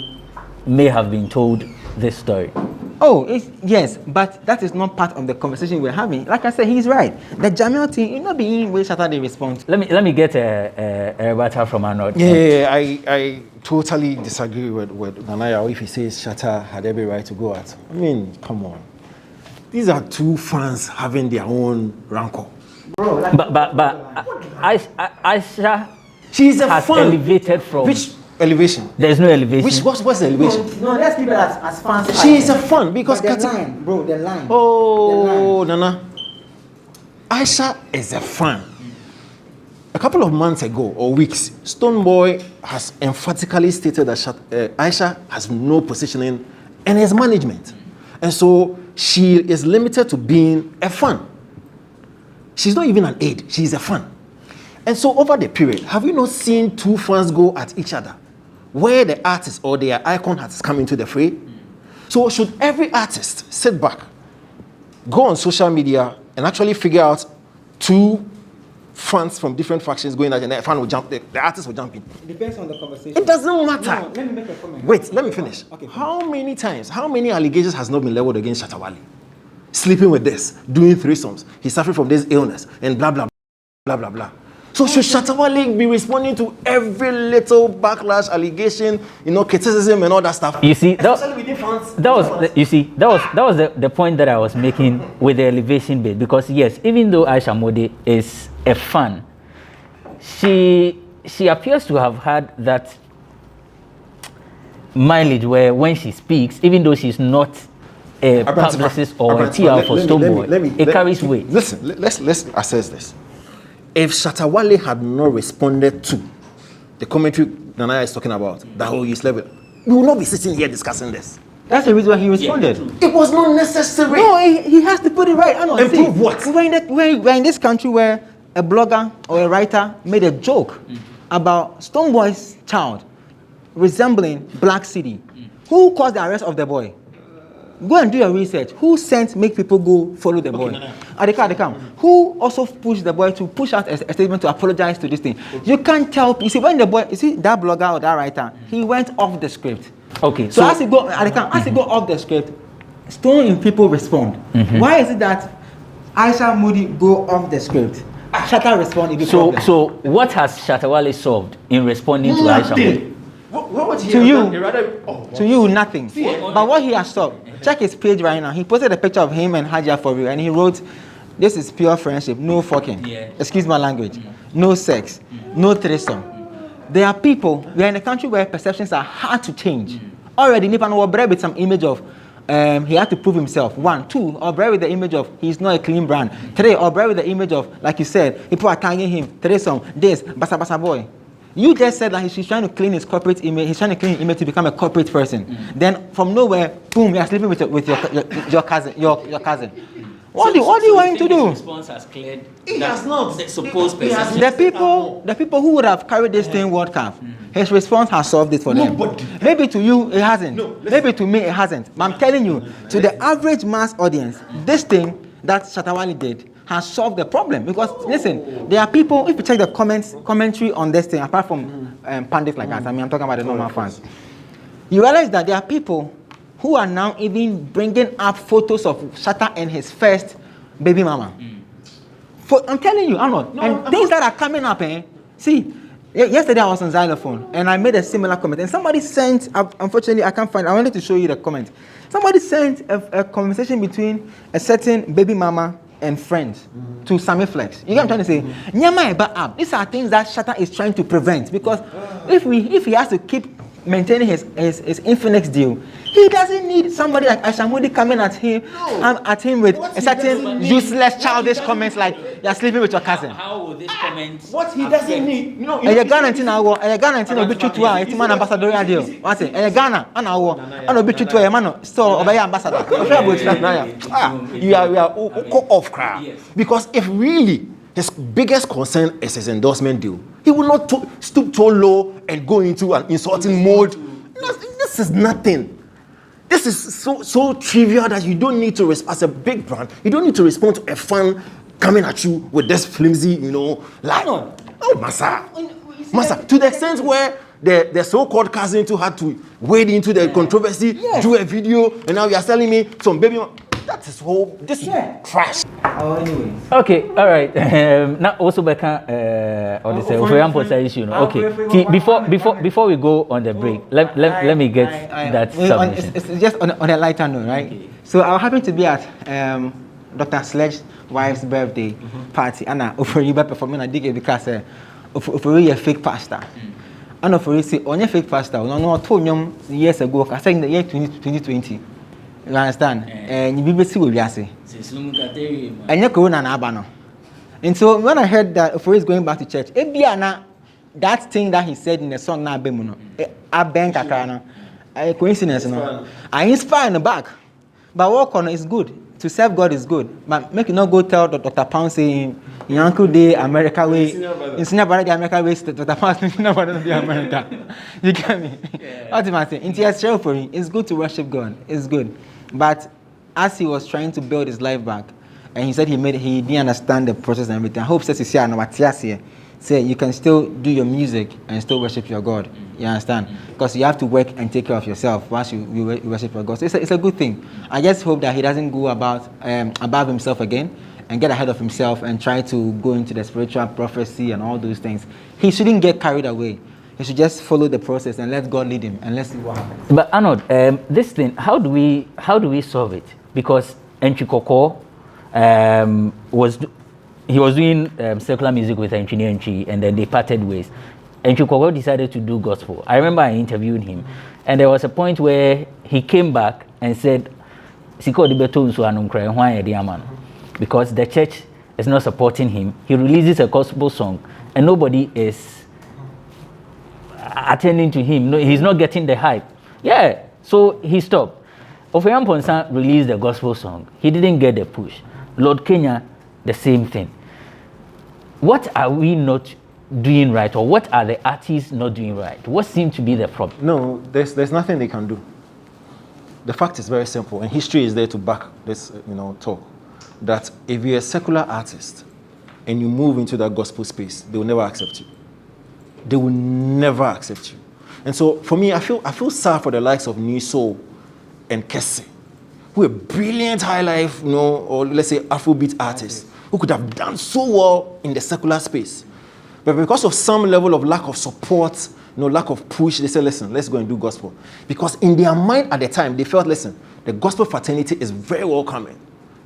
A: may have been told this story.
C: Oh, yes, but that is not part of the conversation we're having. Like I said, he's right. The Jamil thing, it not be in way Shatta they respond.
A: Let me get a rebuttal from Arnold.
B: Yeah, I totally disagree with Nanaya if he says Shatta had every right to go at. I mean, come on. These are two fans having their own rancor.
C: Bro, like
A: but Aisha,
B: she's a
A: has
B: fan.
A: Elevated from
B: Which elevation?
A: There's no elevation.
B: What's the elevation?
C: No, let's keep it as fans.
B: She is a fan because
C: the line, bro, the line.
B: Oh, the line. Nana. Aisha is a fan. A couple of months ago or weeks, Stonebwoy has emphatically stated that Aisha has no positioning in his management. And so she is limited to being a fan. She's not even an aide, she's a fan. And so over the period, have you not seen two fans go at each other? Where the artist or their icon has come into the fray? So should every artist sit back, go on social media and actually figure out two fans from different factions going at and the fan will jump, the artist will jump in?
C: It depends on the conversation.
B: It doesn't matter.
C: No, let me make a comment.
B: Wait, let me finish.
C: Okay.
B: How many allegations has not been leveled against Shatta Wale? Sleeping with this, doing threesomes, he's suffering from this illness, and blah, blah, blah, blah, blah. So should Shatta Wale be responding to every little backlash, allegation, criticism and all that stuff?
A: You see, that was the point that I was making with the elevation bit. Because yes, even though Aisha Modi is a fan, she appears to have had that mileage where when she speaks, even though she's not a publicist or a PR for Stonebwoy, it carries weight.
B: Listen, let's assess this. If Shatta Wale had not responded to the commentary Nanaya is talking about, that whole youth level, we will not be sitting here discussing this.
C: That's the reason why he responded.
B: It was not necessary.
C: No, he has to put it right.
B: And prove what?
C: We're in this country where a blogger or a writer made a joke about Stonebwoy's child resembling Black City. Who caused the arrest of the boy? Go and do your research. Who sent make people go follow the boy? Adekam, who also pushed the boy to push out a statement to apologize to this thing. You can't tell. You see, when the boy, you see that blogger or that writer, he went off the script.
A: Okay.
C: So as he go, Adekam, as he go off the script, stone in people respond. Why is it that Aisha Modi go off the script? Shatta respond.
A: So what has Shatta Wale solved in responding to Aisha Modi?
C: To you, nothing. But what he has solved, check his page right now. He posted a picture of him and Haja for you, and he wrote, "This is pure friendship, no fucking. Excuse my language. No sex, no threesome." There are people. We are in a country where perceptions are hard to change. Already, Nipan was bred with some image of. He had to prove himself. 1, 2, or bred with the image of he's not a clean brand. 3, or bred with the image of, like you said, people are tagging him. Threesome, this, basa basa boy. You just said that he's trying to clean his corporate image. He's trying to clean his image to become a corporate person. Then from nowhere, boom, you're sleeping with your cousin. Your cousin. What do you want him to do?
A: His response has cleared.
B: He has not.
A: The supposed person.
C: The people who would have carried this thing World Cup, his response has solved it for them. Maybe to you it hasn't. Maybe to me it hasn't. But I'm telling you, to the average mass audience, this thing that Shatta Wale did has solved the problem. Because listen, there are people. If you check the commentary on this thing, apart from pundits like us, I mean, I'm talking about the normal fans. You realize that there are people who are now even bringing up photos of Shatta and his first baby mama. I'm telling you, Arnold, things that are coming up, see, yesterday I was on xylophone and I made a similar comment, and somebody sent, unfortunately I can't find, I wanted to show you the comment. Somebody sent a conversation between a certain baby mama and friends to Sammy Flex. You get what I'm trying to say? Nyama, these are things that Shatta is trying to prevent, because if he has to keep maintaining his Infinix deal, he doesn't need somebody like Aisha Modi coming at him with a certain useless, childish comments like "You're sleeping with your cousin."
A: How will this comment?
B: What he doesn't need, you know.
C: And you're Ghana, will be true to her. It's man ambassadorial deal. What's it? And you're Ghana, I know be true to her, man. So obey ambassador.
B: We are off crowd. Because if really his biggest concern is his endorsement deal, he will not stoop so low and go into an insulting mode. This is nothing. This is so trivial that you don't need to respond. As a big brand, you don't need to respond to a fan coming at you with this flimsy, like, oh, Massa, to the extent where the so-called cousin too had to wade into the controversy, do a video, and now you are telling me some baby. That is whole. This is trash.
C: Anyway.
A: Okay, all right. Now also back on the issue. Okay. Before we go on the break, let me get that submission.
C: It's just on a lighter note, right? Okay. So I happened to be at Dr. Sledge's wife's birthday party, and Ofori performing a dig because Ofori a fake pastor. And Ofori say on a fake pastor. No, 2 years ago, I think the year 2020. You understand? And you be see what we are saying. And you corona na abano. And so when I heard that Ofori is going back to church, that thing that he said in the song na bemuno, a bank akana, a coincidence no. I inspire in the back. But work on is good. To serve God is good. But make you not go tell Dr. Pound saying in Uncle Day America way. In senior brother the America way, Dr. Pound in senior brother the America. You get me? What am I saying? It's good to worship God. It's good. But as he was trying to build his life back, and he said he didn't understand the process and everything. I hope says say you can still do your music and still worship your God. You understand? Because you have to work and take care of yourself once you worship your God. So it's a good thing. I just hope that he doesn't go above himself again and get ahead of himself and try to go into the spiritual prophecy and all those things. He shouldn't get carried away. He should just follow the process and let God lead him, and let's see what happens.
A: But Arnold, this thing, how do we solve it? Because Enchikoko was doing secular music with Engineer Enchi, and then they parted ways. Enchikoko decided to do gospel. I remember I interviewed him, and there was a point where he came back and said, because the church is not supporting him. He releases a gospel song, and nobody is attending to him. No, he's not getting the hype. Yeah, so he stopped. Ofeyam Ponsan released the gospel song. He didn't get the push. Lord Kenya, the same thing. What are we not doing right, or what are the artists not doing right? What seems to be the problem?
B: No, there's nothing they can do. The fact is very simple, and history is there to back this, talk. that if you're a secular artist and you move into that gospel space, they will never accept you. They will never accept you. And so for me, I feel sad for the likes of Niso and Kesse, who are brilliant high life, or let's say Afrobeat artists, who could have done so well in the secular space. But because of some level of lack of support, lack of push, they said, listen, let's go and do gospel. Because in their mind at the time, they felt, listen, the gospel fraternity is very welcoming,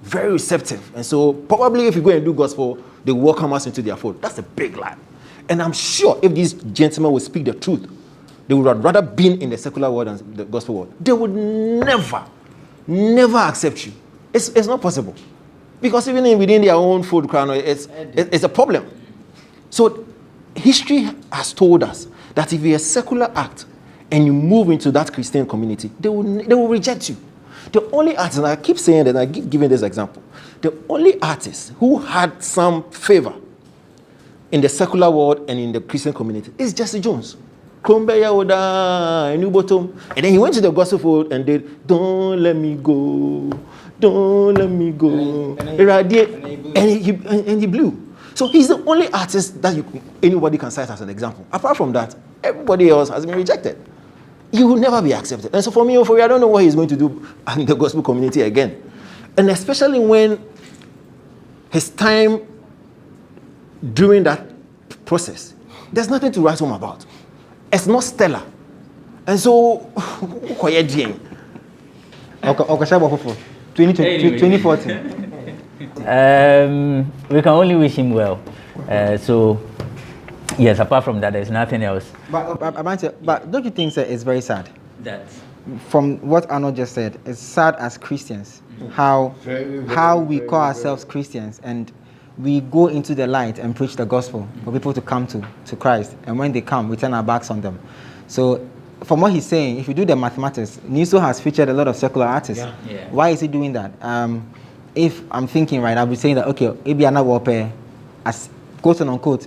B: very receptive. And so probably if you go and do gospel, they welcome us into their fold. That's a big lie. And I'm sure if these gentlemen would speak the truth, they would have rather been in the secular world than the gospel world. They would never accept you. It's not possible. Because even within their own food crown, it's a problem. So history has told us that if you're a secular act and you move into that Christian community, they will reject you. The only artist, and I keep saying that, and I keep giving this example, the only artist who had some favor in the secular world and in the Christian community is Jesse Jones. Krombeya Oda, New Bottom. And then he went to the gospel fold and did, don't let me go, don't let me go. And he blew. So he's the only artist that anybody can cite as an example. Apart from that, everybody else has been rejected. He will never be accepted. And so for me, I don't know what he's going to do in the gospel community again. And especially when his time during that process, there's nothing to write home about. It's not stellar. And so, what are you doing?
C: 2014.
A: We can only wish him well. So, yes, apart from that, there's nothing else.
C: But don't you think, sir, it's very sad?
A: That.
C: From what Arnold just said, it's sad as Christians, how we call ourselves Christians and we go into the light and preach the gospel for people to come to Christ. And when they come, we turn our backs on them. So from what he's saying, if you do the mathematics, Niso has featured a lot of secular artists.
A: Yeah.
C: Why is he doing that? If I'm thinking right, I'll be saying that, okay, Ibiana Wope, as quote unquote,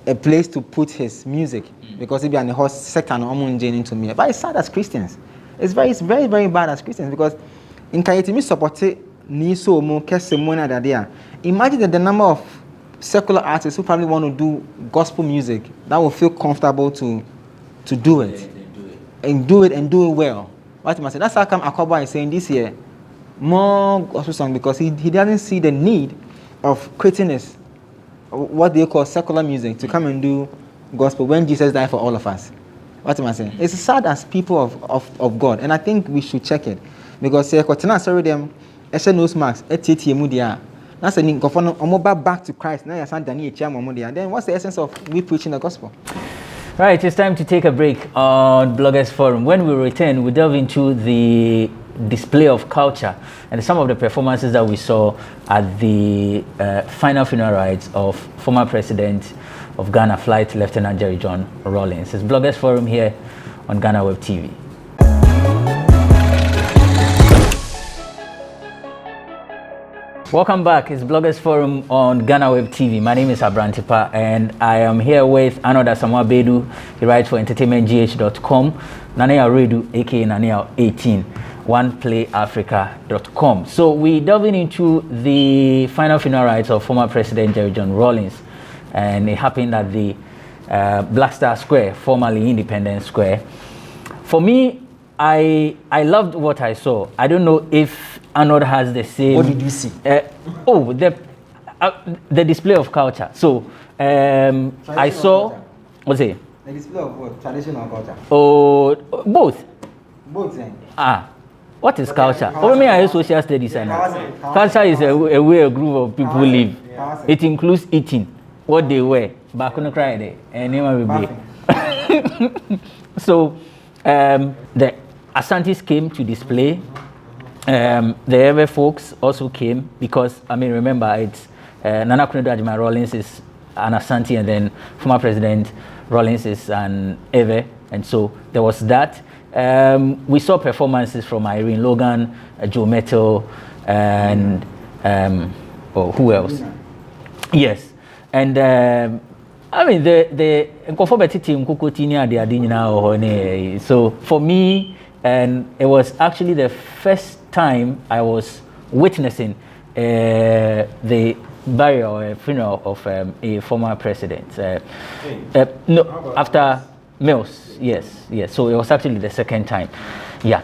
C: a place to put his music, because Ibiana horse sector and Omun Jane into me. But it's sad as Christians. It's very, very bad as Christians, because in Kayetimi supported Niso Mo Kesse Mona Dadia. Imagine the number of secular artists who probably want to do gospel music that will feel comfortable to do it. And do it well. What am I saying? That's how come Akoba is saying this year more gospel song, because he doesn't see the need of creating this, what they call secular music, to come and do gospel when Jesus died for all of us. What am I saying? It's sad as people of God, and I think we should check it, because sorry them nose marks that's a back to Christ. Then what's the essence of we preaching the gospel?
A: Right, it's time to take a break on Bloggers Forum. When we return, we delve into the display of culture and some of the performances that we saw at the final funeral rites of former President of Ghana, Flight Lieutenant Jerry John Rawlings. It's Bloggers Forum here on Ghana Web TV. Welcome back. It's Bloggers Forum on Ghana Web TV. My name is Abrantipa and I am here with Anoda Samwabedu. He writes for entertainmentgh.com. Nanea Redu, aka Nanea 18, oneplayafrica.com. So we're delving into the final funeral rites of former President Jerry John Rawlings, and it happened at the Black Star Square, formerly Independence Square. For me, I loved what I saw. I don't know if Arnold has the same.
B: What did you see?
A: The display of culture. So I saw.
C: Culture.
A: What's it?
C: The display of what? Traditional culture.
A: Oh, both.
C: Both.
A: What is culture? For me, I use social studies. Culture is a way a group of people live. It includes eating, what they wear. Back on the cry day, and anyone will be. So the Asantis came to display. The Ewe folks also came because, I mean, remember, it's Nana Akundo Adjumani Rawlings is an Asante, and then former President Rawlings is an Ewe, and so there was that. We saw performances from Irene Logan, Joe Metal, and who else? Yes, and I mean the team. So for me, and it was actually the first time I was witnessing the burial or funeral of a former president. No, after Mills, yes. So it was actually the second time. Yeah.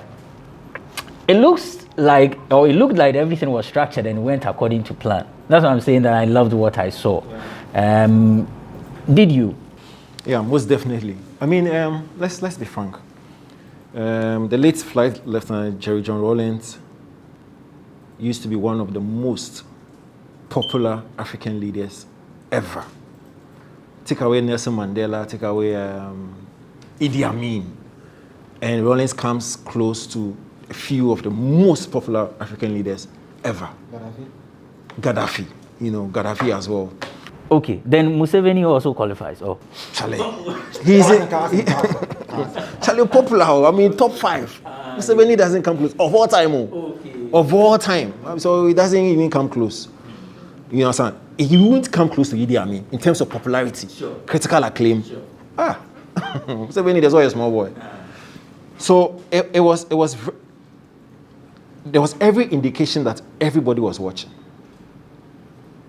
A: It looked like everything was structured and went according to plan. That's what I'm saying, that I loved what I saw. Did you?
B: Yeah, most definitely. I mean, let's be frank. The late Flight Lieutenant John Rawlings used to be one of the most popular African leaders ever. Take away Nelson Mandela, take away Idi Amin, and Rawlings comes close to a few of the most popular African leaders ever. Gaddafi, Gaddafi as well.
A: Okay, then Museveni also qualifies. Oh,
B: Charlie, Charlie popular. I mean, top 5. Museveni doesn't come close of all time. Of all time, so it doesn't even come close. You understand? He won't come close to Idi Amin in terms of popularity, critical acclaim. Museveni, there's always a small boy. So there was every indication that everybody was watching.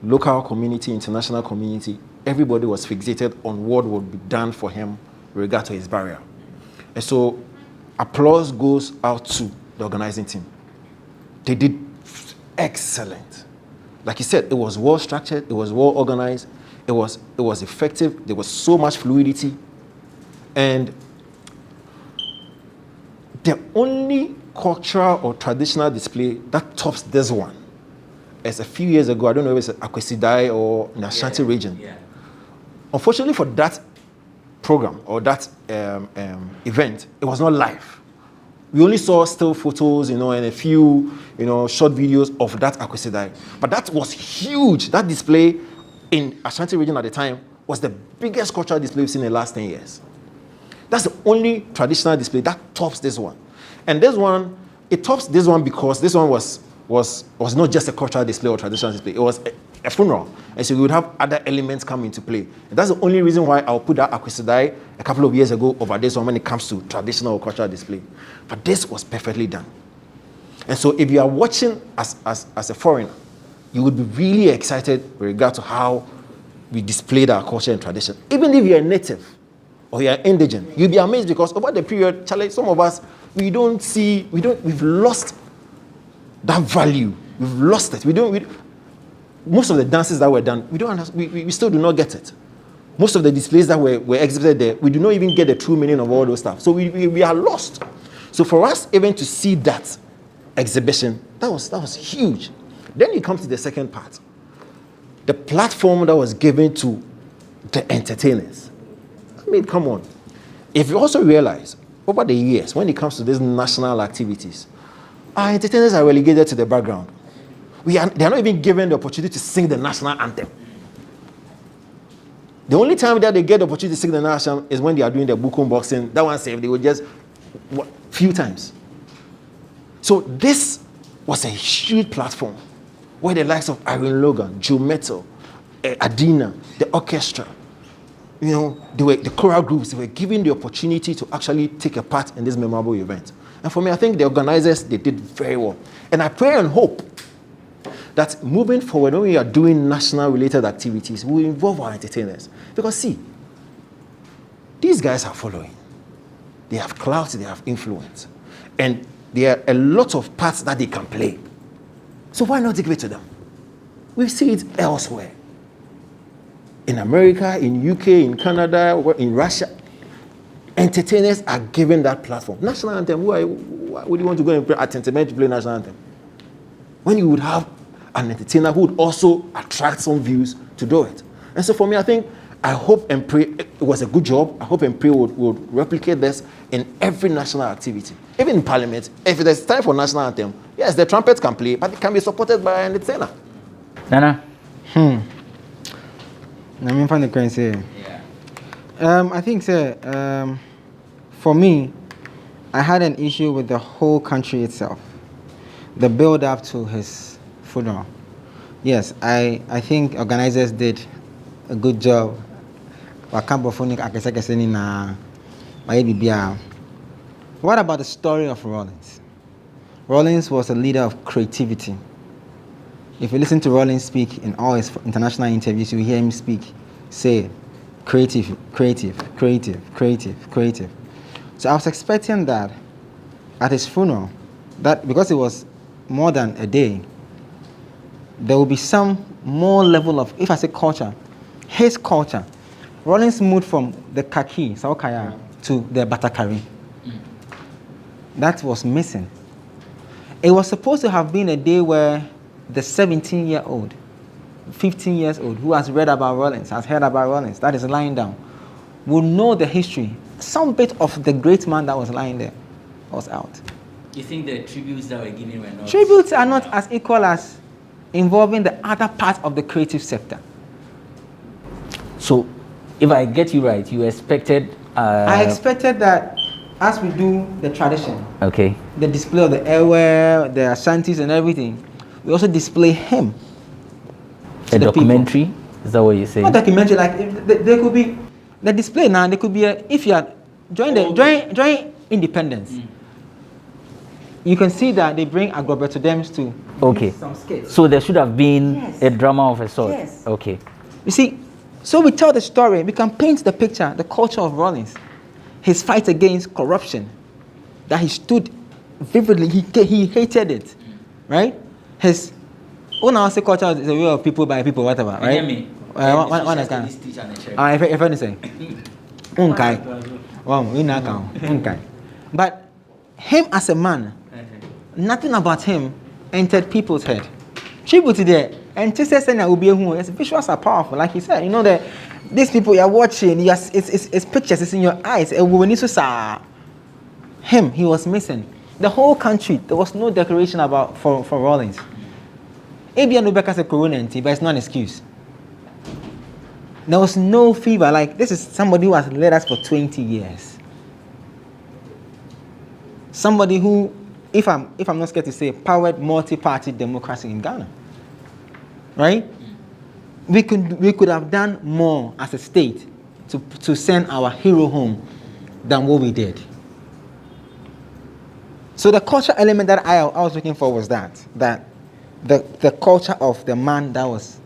B: Local community, international community, everybody was fixated on what would be done for him with regard to his burial. And so applause goes out to the organizing team. They did excellent. Like you said, it was well structured, it was well organized, it was effective, there was so much fluidity. And the only cultural or traditional display that tops this one is a few years ago. I don't know if it's Akwesidai or in the Ashanti region. Yeah. Unfortunately for that program or that event, it was not live. We only saw still photos, and a few, short videos of that Akwesidai. But that was huge. That display in Ashanti region at the time was the biggest cultural display we've seen in the last 10 years. That's the only traditional display that tops this one. And this one, it tops this one because this one was not just a cultural display or traditional display. It was a funeral. And so we would have other elements come into play. And that's the only reason why I'll put that Akwesidai a couple of years ago over this one when it comes to traditional or cultural display. But this was perfectly done. And so if you are watching as a foreigner, you would be really excited with regard to how we displayed our culture and tradition. Even if you're a native or you're indigent, you'll be amazed because over the period, Charlie, some of us, we've lost that value. We've lost it. Most of the dances that were done, we still do not get it. Most of the displays that were exhibited there, we do not even get the true meaning of all those stuff. So we are lost. So for us even to see that exhibition, that was huge. Then you come to the second part. The platform that was given to the entertainers. I mean, come on. If you also realize, over the years, when it comes to these national activities, our entertainers are relegated to the background. They are not even given the opportunity to sing the national anthem. The only time that they get the opportunity to sing the national anthem is when they are doing the bukum boxing. That one saved. They will just few times. So this was a huge platform where the likes of Irene Logan, Joe Metal, Adina, the orchestra, the choral groups, they were given the opportunity to actually take a part in this memorable event. And for me, I think the organizers, they did very well. And I pray and hope that moving forward, when we are doing national-related activities, we will involve our entertainers. Because see, these guys are following. They have clout, they have influence. And there are a lot of parts that they can play. So why not give it to them? We see it elsewhere. In America, in UK, in Canada, in Russia, entertainers are given that platform. National anthem, why would you want to go and play at entertainment to play national anthem? When you would have an entertainer who would also attract some views to do it. And so for me, I hope and pray, it was a good job. I hope and pray would replicate this in every national activity. Even in parliament, if there's time for national anthem, yes, the trumpets can play, but it can be supported by an entertainer.
A: Nana?
C: I find the currency. I think, sir, for me, I had an issue with the whole country itself. The build-up to his funeral. Yes, I think organizers did a good job. What about the story of Rawlings? Rawlings was a leader of creativity. If you listen to Rawlings speak in all his international interviews, you hear him say, creative, creative, creative, creative, creative. So I was expecting that at his funeral, that because it was more than a day, there will be some more level of, if I say culture, his culture. Rawlings moved from the kaki, saokaya, to the batakari. That was missing. It was supposed to have been a day where the 17-year-old, 15 years old, who has read about Rawlings, has heard about Rawlings, that is lying down, will know the history. Some bit of the great man that was lying there was out.
A: You think the tributes that were given were not...
C: Tributes are not as equal as involving the other part of the creative sector.
A: So, if I get you right, you expected...
C: I expected that as we do the tradition,
A: okay,
C: the display of the airwear, the Ashantis and everything, we also display him.
A: A documentary? Is that what you're saying?
C: Not documentary, like there could be the display now. There could be if you are during independence, you can see that they bring Agroberto Dems to some skits.
A: So there should have been a drama of a sort.
C: Yes.
A: Okay.
C: You see, so we tell the story. We can paint the picture, the culture of Rawlings, his fight against corruption, that he stood vividly. He hated it, right? His when I say culture is a way of people by people, whatever, right?
A: Hear me.
C: One is kind. If anything, okay. But him as a man, nothing about him entered people's head. Tribute to there, and to say will be his visuals are powerful, like he said. You know that these people you're watching, it's pictures, it's in your eyes. And when you saw him, he was missing. The whole country, there was no declaration about for Rawlings. Maybe no back as a corona, but it's not an excuse. There was no fever. Like this is somebody who has led us for 20 years. Somebody who, if I'm not scared to say, powered multi-party democracy in Ghana. Right? We could have done more as a state to send our hero home than what we did. So the culture element that I was looking for was that the culture of the man that was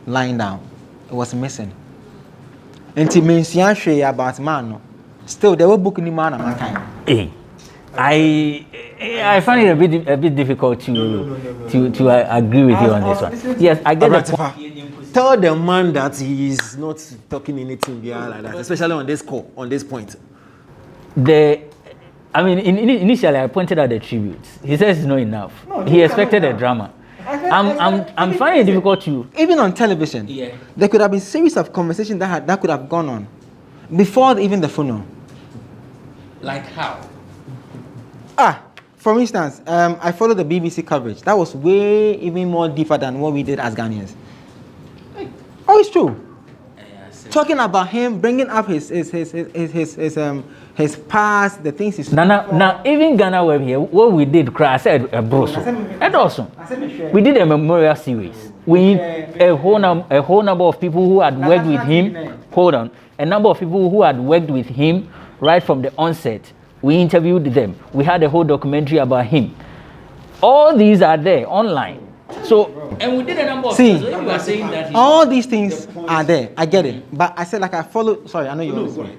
C: lying down, it was missing. And to mention about man, still there were book in the man of time.
A: Hey, I find it a bit difficult to agree with you on this one. Yes, I get the point.
B: Tell the man that he is not talking anything behind like that, especially on this point.
A: Initially I pointed out the tributes. He says it's not enough. He expected a drama. I'm finding it difficult to...
C: Even on television, there could have been series of conversations that could have gone on before even the funeral.
A: Like how?
C: For instance, I followed the BBC coverage. That was way even more deeper than what we did as Ghanaians. Oh, it's true. Talking about him, bringing up his past, the things he's...
A: Now, even Ghana Web here, what we did, I said, Broso. And also, we did a memorial series. We a whole number of people who had worked with him. Hold on. A number of people who had worked with him right from the onset. We interviewed them. We had a whole documentary about him. All these are there online. So, and we did a number of things. So if you are saying that
C: all these things are there. I get it. But I said, like, I followed... Sorry, I know you're... Right.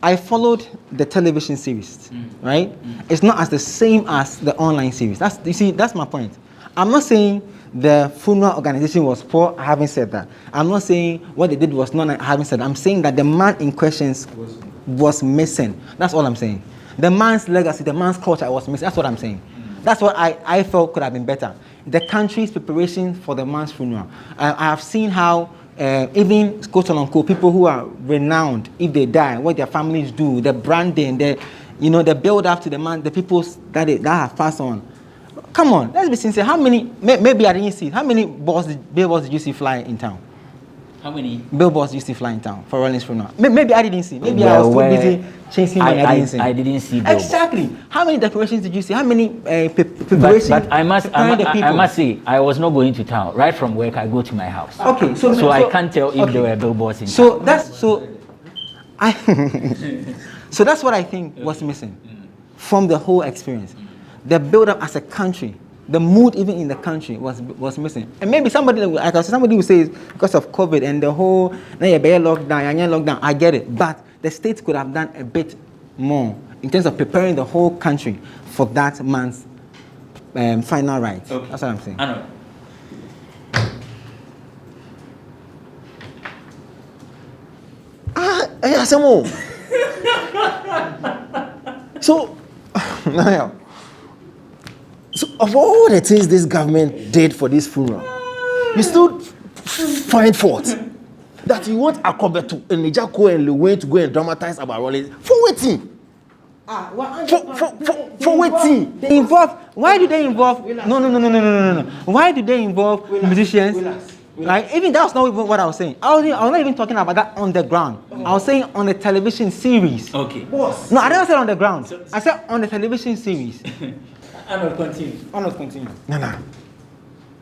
C: I followed the television series, right? It's not as the same as the online series. That's my point. I'm not saying the funeral organization was poor. I haven't said that. I'm not saying what they did was not. I haven't said that. I'm saying that the man in questions was missing. That's all I'm saying. The man's legacy, the man's culture was missing. That's what I'm saying. That's what I felt could have been better. The country's preparation for the man's funeral. I have seen how even quote unquote people who are renowned, if they die, what their families do, the branding, the build up to the man, the people that have passed on. Come on, let's be sincere. How many? Maybe I didn't see. How many billboards did you see fly in town?
A: How many
C: billboards used to fly in town for Rawlings funeral? Maybe I didn't see. Maybe I was too busy chasing money. I
A: didn't see billboards.
C: Exactly. How many decorations did you see? How many preparations?
A: But I must say, I was not going to town. Right from work, I go to my house.
C: Okay,
A: so I can't tell if there were billboards in town.
C: So that's what I think was missing from the whole experience. The build-up as a country the mood even in the country was missing. And maybe somebody will say it's because of COVID and the whole lockdown. I get it, but the state could have done a bit more in terms of preparing the whole country for that man's final rights.
A: Okay.
C: That's what I'm saying.
A: I know.
B: So, now, so of all the things this government did for this funeral, you still find fault that you want Akobeto and Nijako and Lewe to go and dramatize about Rawlings for waiting. For waiting.
C: They involve. Why do they involve? No. Why do they involve musicians? Like, even that's not even what I was saying. I was not even talking about that on the ground. I was saying on the television series.
A: Okay.
B: Boss.
C: No, I didn't say on the ground. I said on the television series.
A: Arnold, continue.
B: Nana,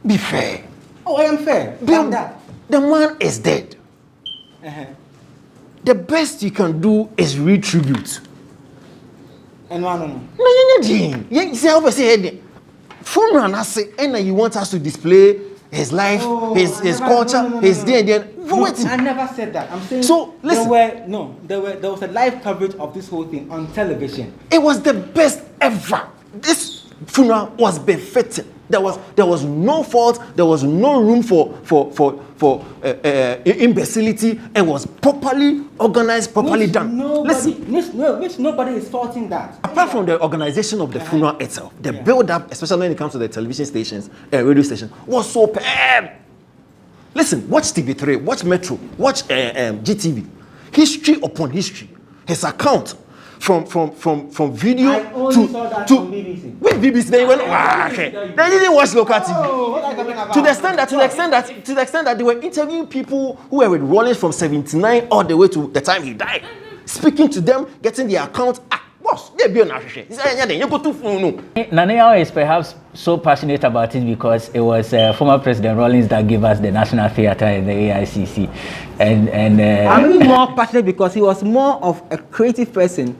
B: be fair.
C: Oh, I am fair.
B: The man is dead. The best you can do is retribute.
C: And no.
B: You see how I say, funeral and say, and you want us to display his life, his culture, his day. For waiting.
C: I never said that. I'm saying
B: so. Listen,
C: there was a live coverage of this whole thing on television.
B: It was the best ever. This funeral was befitting. There was no fault. There was no room for imbecility. It was properly organized, properly done.
C: Nobody is faulting that.
B: Apart from the organization of the funeral itself, the build-up, especially when it comes to the television stations and radio stations, was superb. Listen, watch TV3, watch Metro, watch GTV. History upon history. His account from video
C: I only saw that on BBC.
B: With BBC, they went, okay. They didn't watch local TV. To the extent that they were interviewing people who were with Rawlings from 79 all the way to the time he died, speaking to them, getting their account. Boss, they be on
A: Nanea is perhaps so passionate about it because it was former President Rawlings that gave us the National Theatre and the AICC. And
C: I'm more passionate because he was more of a creative person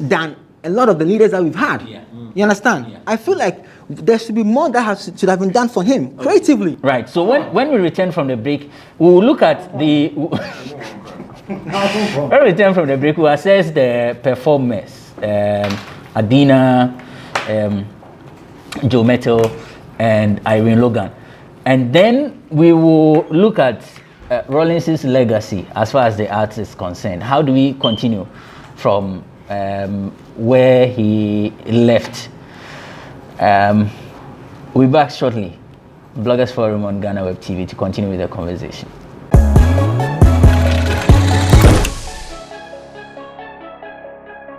C: than a lot of the leaders that we've had. Yeah. You understand? Yeah. I feel like there should be more that should have been done for him creatively.
A: Right. So when we return from the break, we will look at the... when we return from the break, we will assess the performers. Adina, Joe Metal, and Irene Logan. And then we will look at Rawlings' legacy as far as the art is concerned. How do we continue from where he left? We'll be back shortly. Bloggers Forum on Ghana Web TV to continue with the conversation.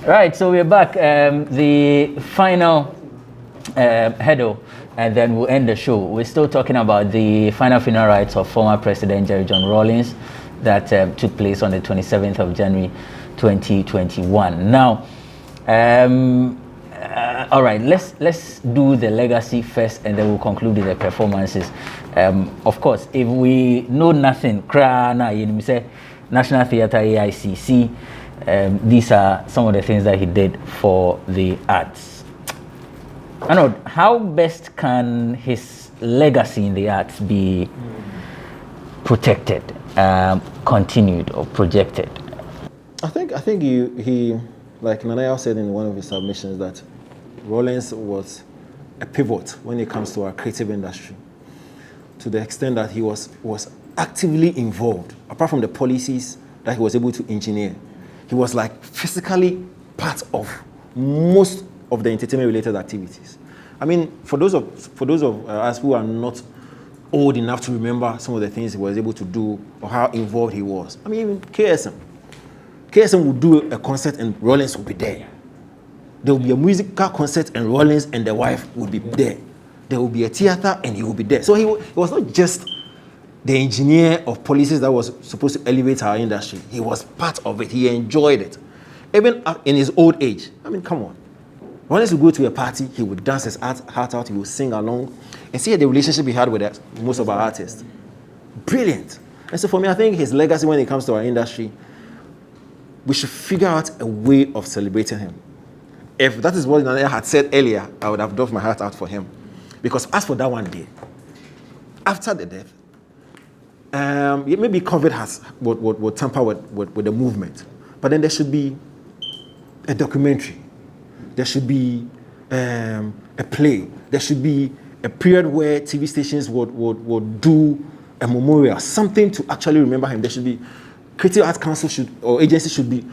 A: Right, so we're back. The final hurdle, and then we'll end the show. We're still talking about the final funeral rites of former President John Rawlings that took place on the 27th of January 2021. Now, all right, let's do the legacy first, and then we'll conclude with the performances. Of course, if we know nothing, National Theatre, AICC. These are some of the things that he did for the arts. Arnold, how best can his legacy in the arts be protected, continued, or projected?
B: I think he like Nanaya said in one of his submissions, that Rawlings was a pivot when it comes to our creative industry, to the extent that he was actively involved. Apart from the policies that he was able to engineer, he was like physically part of most of the entertainment-related activities. I mean, for those of us who are not old enough to remember some of the things he was able to do or how involved he was. I mean, even KSM would do a concert and Rawlings would be there. There will be a musical concert and Rawlings and the wife would be there. There will be a theater and he will be there. So he was not just the engineer of policies that was supposed to elevate our industry. He was part of it. He enjoyed it. Even in his old age. I mean, come on. Rawlings would go to a party, he would dance his heart out, he would sing along, and see the relationship he had with most of our artists. Brilliant. And so for me, I think his legacy when it comes to our industry, we should figure out a way of celebrating him. If that is what Nanaya had said earlier, I would have done my heart out for him. Because as for that one day, after the death, maybe COVID has would tamper with the movement, but then there should be a documentary, there should be a play, there should be a period where TV stations would do a memorial, something to actually remember him. There should be Creative Arts Council or agency should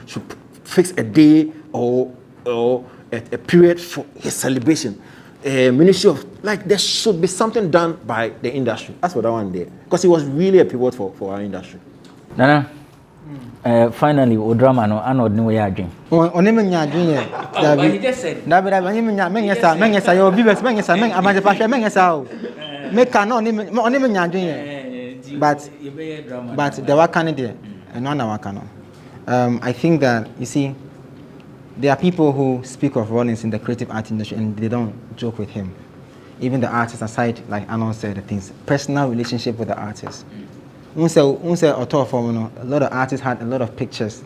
B: fix a day or a period for his celebration. Ministry of, like, there should be something done by the industry. That's for that one day, because he was really a pivot for our industry.
A: Nana, finally, o drama no anod ni we adwin.
C: Onime nya adwin ye.
A: But he just said.
C: Dabi onime nya mengesa yo viewers mengesa amanje pa hwe mengesa o. Meka no onime nya adwin ye. But the work can there. And one work no. I think that, you see, there are people who speak of Rawlings in the creative art industry and they don't joke with him. Even the artists aside, like Anon said, the things, personal relationship with the artist. A lot of artists had a lot of pictures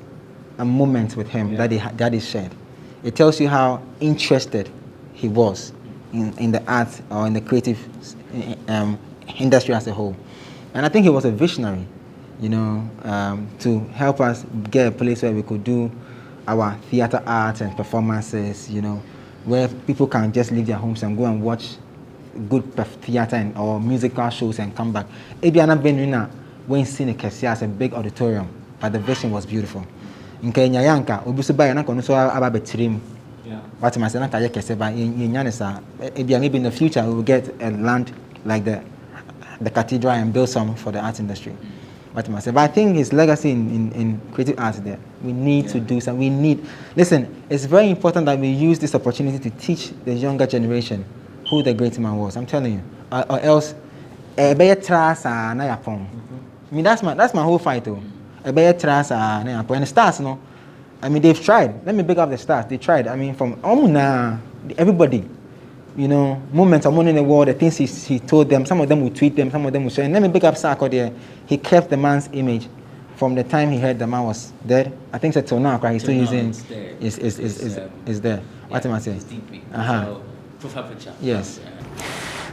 C: and moments with him that he shared. It tells you how interested he was in the art or in the creative industry as a whole. And I think he was a visionary, to help us get a place where we could do our theater art and performances, where people can just leave their homes and go and watch good theater or musical shows and come back. Ebiana Benuna went seen as a big auditorium, but the vision was beautiful. In Kenya Yanka, Ubusubaya Nakonuso Ababetrim. What am I saying? Maybe in the future we will get a land like the cathedral and build some for the art industry. But I think his legacy in creative arts there, we need to do something. Listen, it's very important that we use this opportunity to teach the younger generation who the great man was. I'm telling you. Or else, I mean, that's my whole fight though. And the stars, no? I mean, they've tried. Let me big up the stars. They tried. I mean, from everybody. Moments of money in the world, the things he told them, some of them would tweet them, some of them would share. And let me pick up Sako there. He kept the man's image from the time he heard the man was dead. I think till now, he's still using is there. What am I saying?
A: Profile picture.
C: Yes.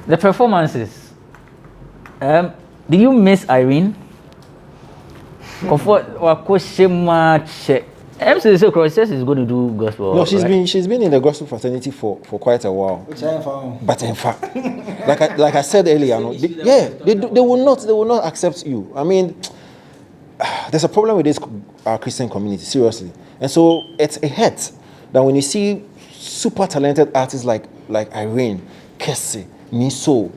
A: The performances. Did you miss Irene? MC says is going to do gospel.
B: No, she's been in the gospel fraternity for quite a while. But in fact, like I said earlier, they will not accept you. I mean, there's a problem with this Christian community, seriously. And so it's a hurt that when you see super talented artists like Irene, Kessie, Miso,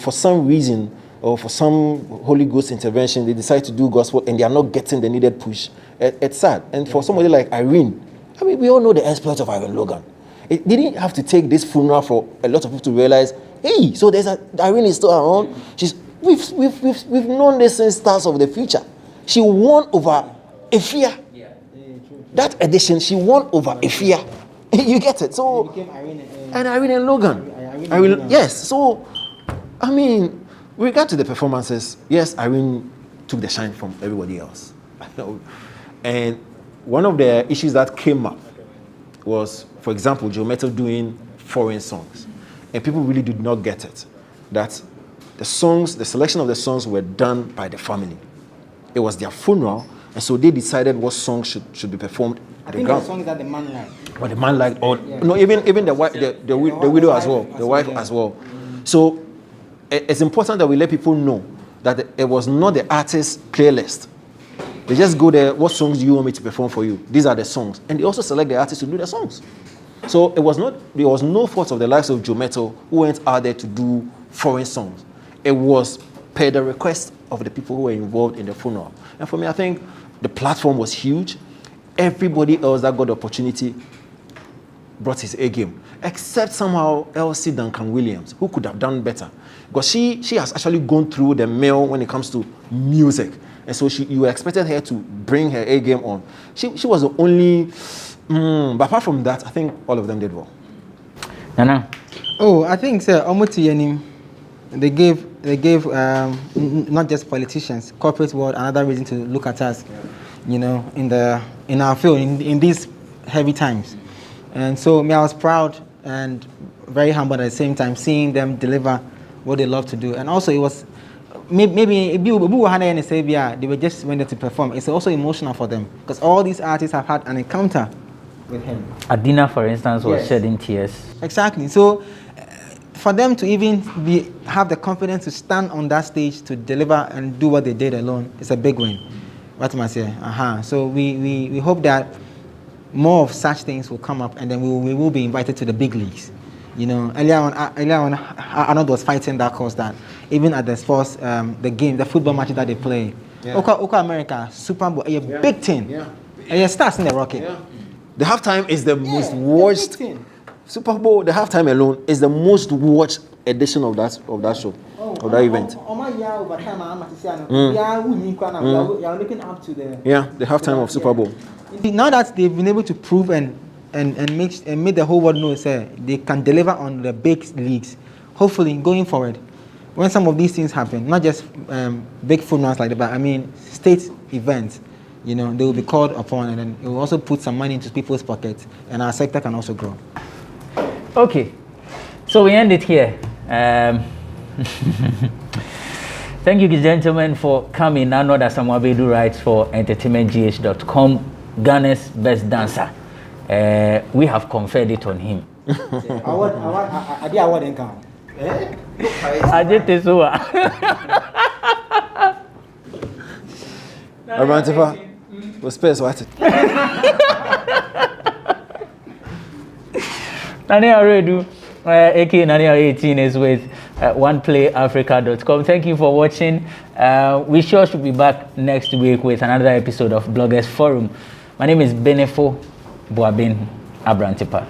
B: for some reason or for some Holy Ghost intervention, they decide to do gospel and they are not getting the needed push. It's sad. And for somebody like Irene, I mean, we all know the exploits of Irene Logan. It didn't have to take this funeral for a lot of people to realize, hey, so Irene is still around. We've known this since Stars of the Future. She won over Efia. That edition, she won over Efia. You get it? So, and Irene and Logan. Yes. So, I mean, with regard to the performances, yes, Irene took the shine from everybody else. And one of the issues that came up was, for example, Joe Metal doing foreign songs. And people really did not get it. That the selection of the songs were done by the family. It was their funeral, and so they decided what songs should be performed at the ground.
C: The songs that the man liked.
B: Or the man liked, or no, even the wife, the widow as well, the wife as well. So it's important that we let people know that it was not the artist's playlist. They just go there, what songs do you want me to perform for you? These are the songs. And they also select the artist to do the songs. So there was no fault of the likes of Joe Metal who went out there to do foreign songs. It was per the request of the people who were involved in the funeral. And for me, I think the platform was huge. Everybody else that got the opportunity brought his A game, except somehow Elsie Duncan Williams, who could have done better. Because she has actually gone through the mill when it comes to music. And so you expected her to bring her A game on. She was the only, but apart from that, I think all of them did well.
A: Nana?
C: Oh, I think, sir, they gave not just politicians, corporate world, another reason to look at us, in our field, in these heavy times. And so I was proud, and very humble at the same time, seeing them deliver what they love to do. And also it was maybe they were just went there to perform. It's also emotional for them because all these artists have had an encounter with him.
A: Adina, for instance, was
C: Yes.
A: shedding tears.
C: Exactly. So for them to even have the confidence to stand on that stage to deliver and do what they did alone, it's a big win. What am I saying? So we hope that more of such things will come up, and then we will be invited to the big leagues. You know, earlier on, Arnold was fighting that cause that even at the sports, the football matches that they play, Oka America, Super Bowl, a big thing. It starts in the Rocket.
B: Yeah. The halftime is the most watched. Super Bowl, the halftime alone is the most watched edition of that show, of that event.
C: You're looking up to
B: The halftime of Super Bowl.
C: Now that they've been able to prove and made the whole world know they can deliver on the big leagues, hopefully going forward, when some of these things happen, not just big funerals like that, but I mean state events, you know, they will be called upon, and then it will also put some money into people's pockets, and our sector can also grow.
A: Okay, so we end it here. Thank you, gentlemen, for coming. I know that Samuabedu writes for entertainmentgh.com, Ghana's best dancer. We have conferred it on him.
B: Arantifa, was space what?
A: Nania Redu, AK Nania 18 is with oneplayafrica.com. Thank you for watching. We sure should be back next week with another episode of Bloggers Forum. My name is Benefo Boabin Abrantipa.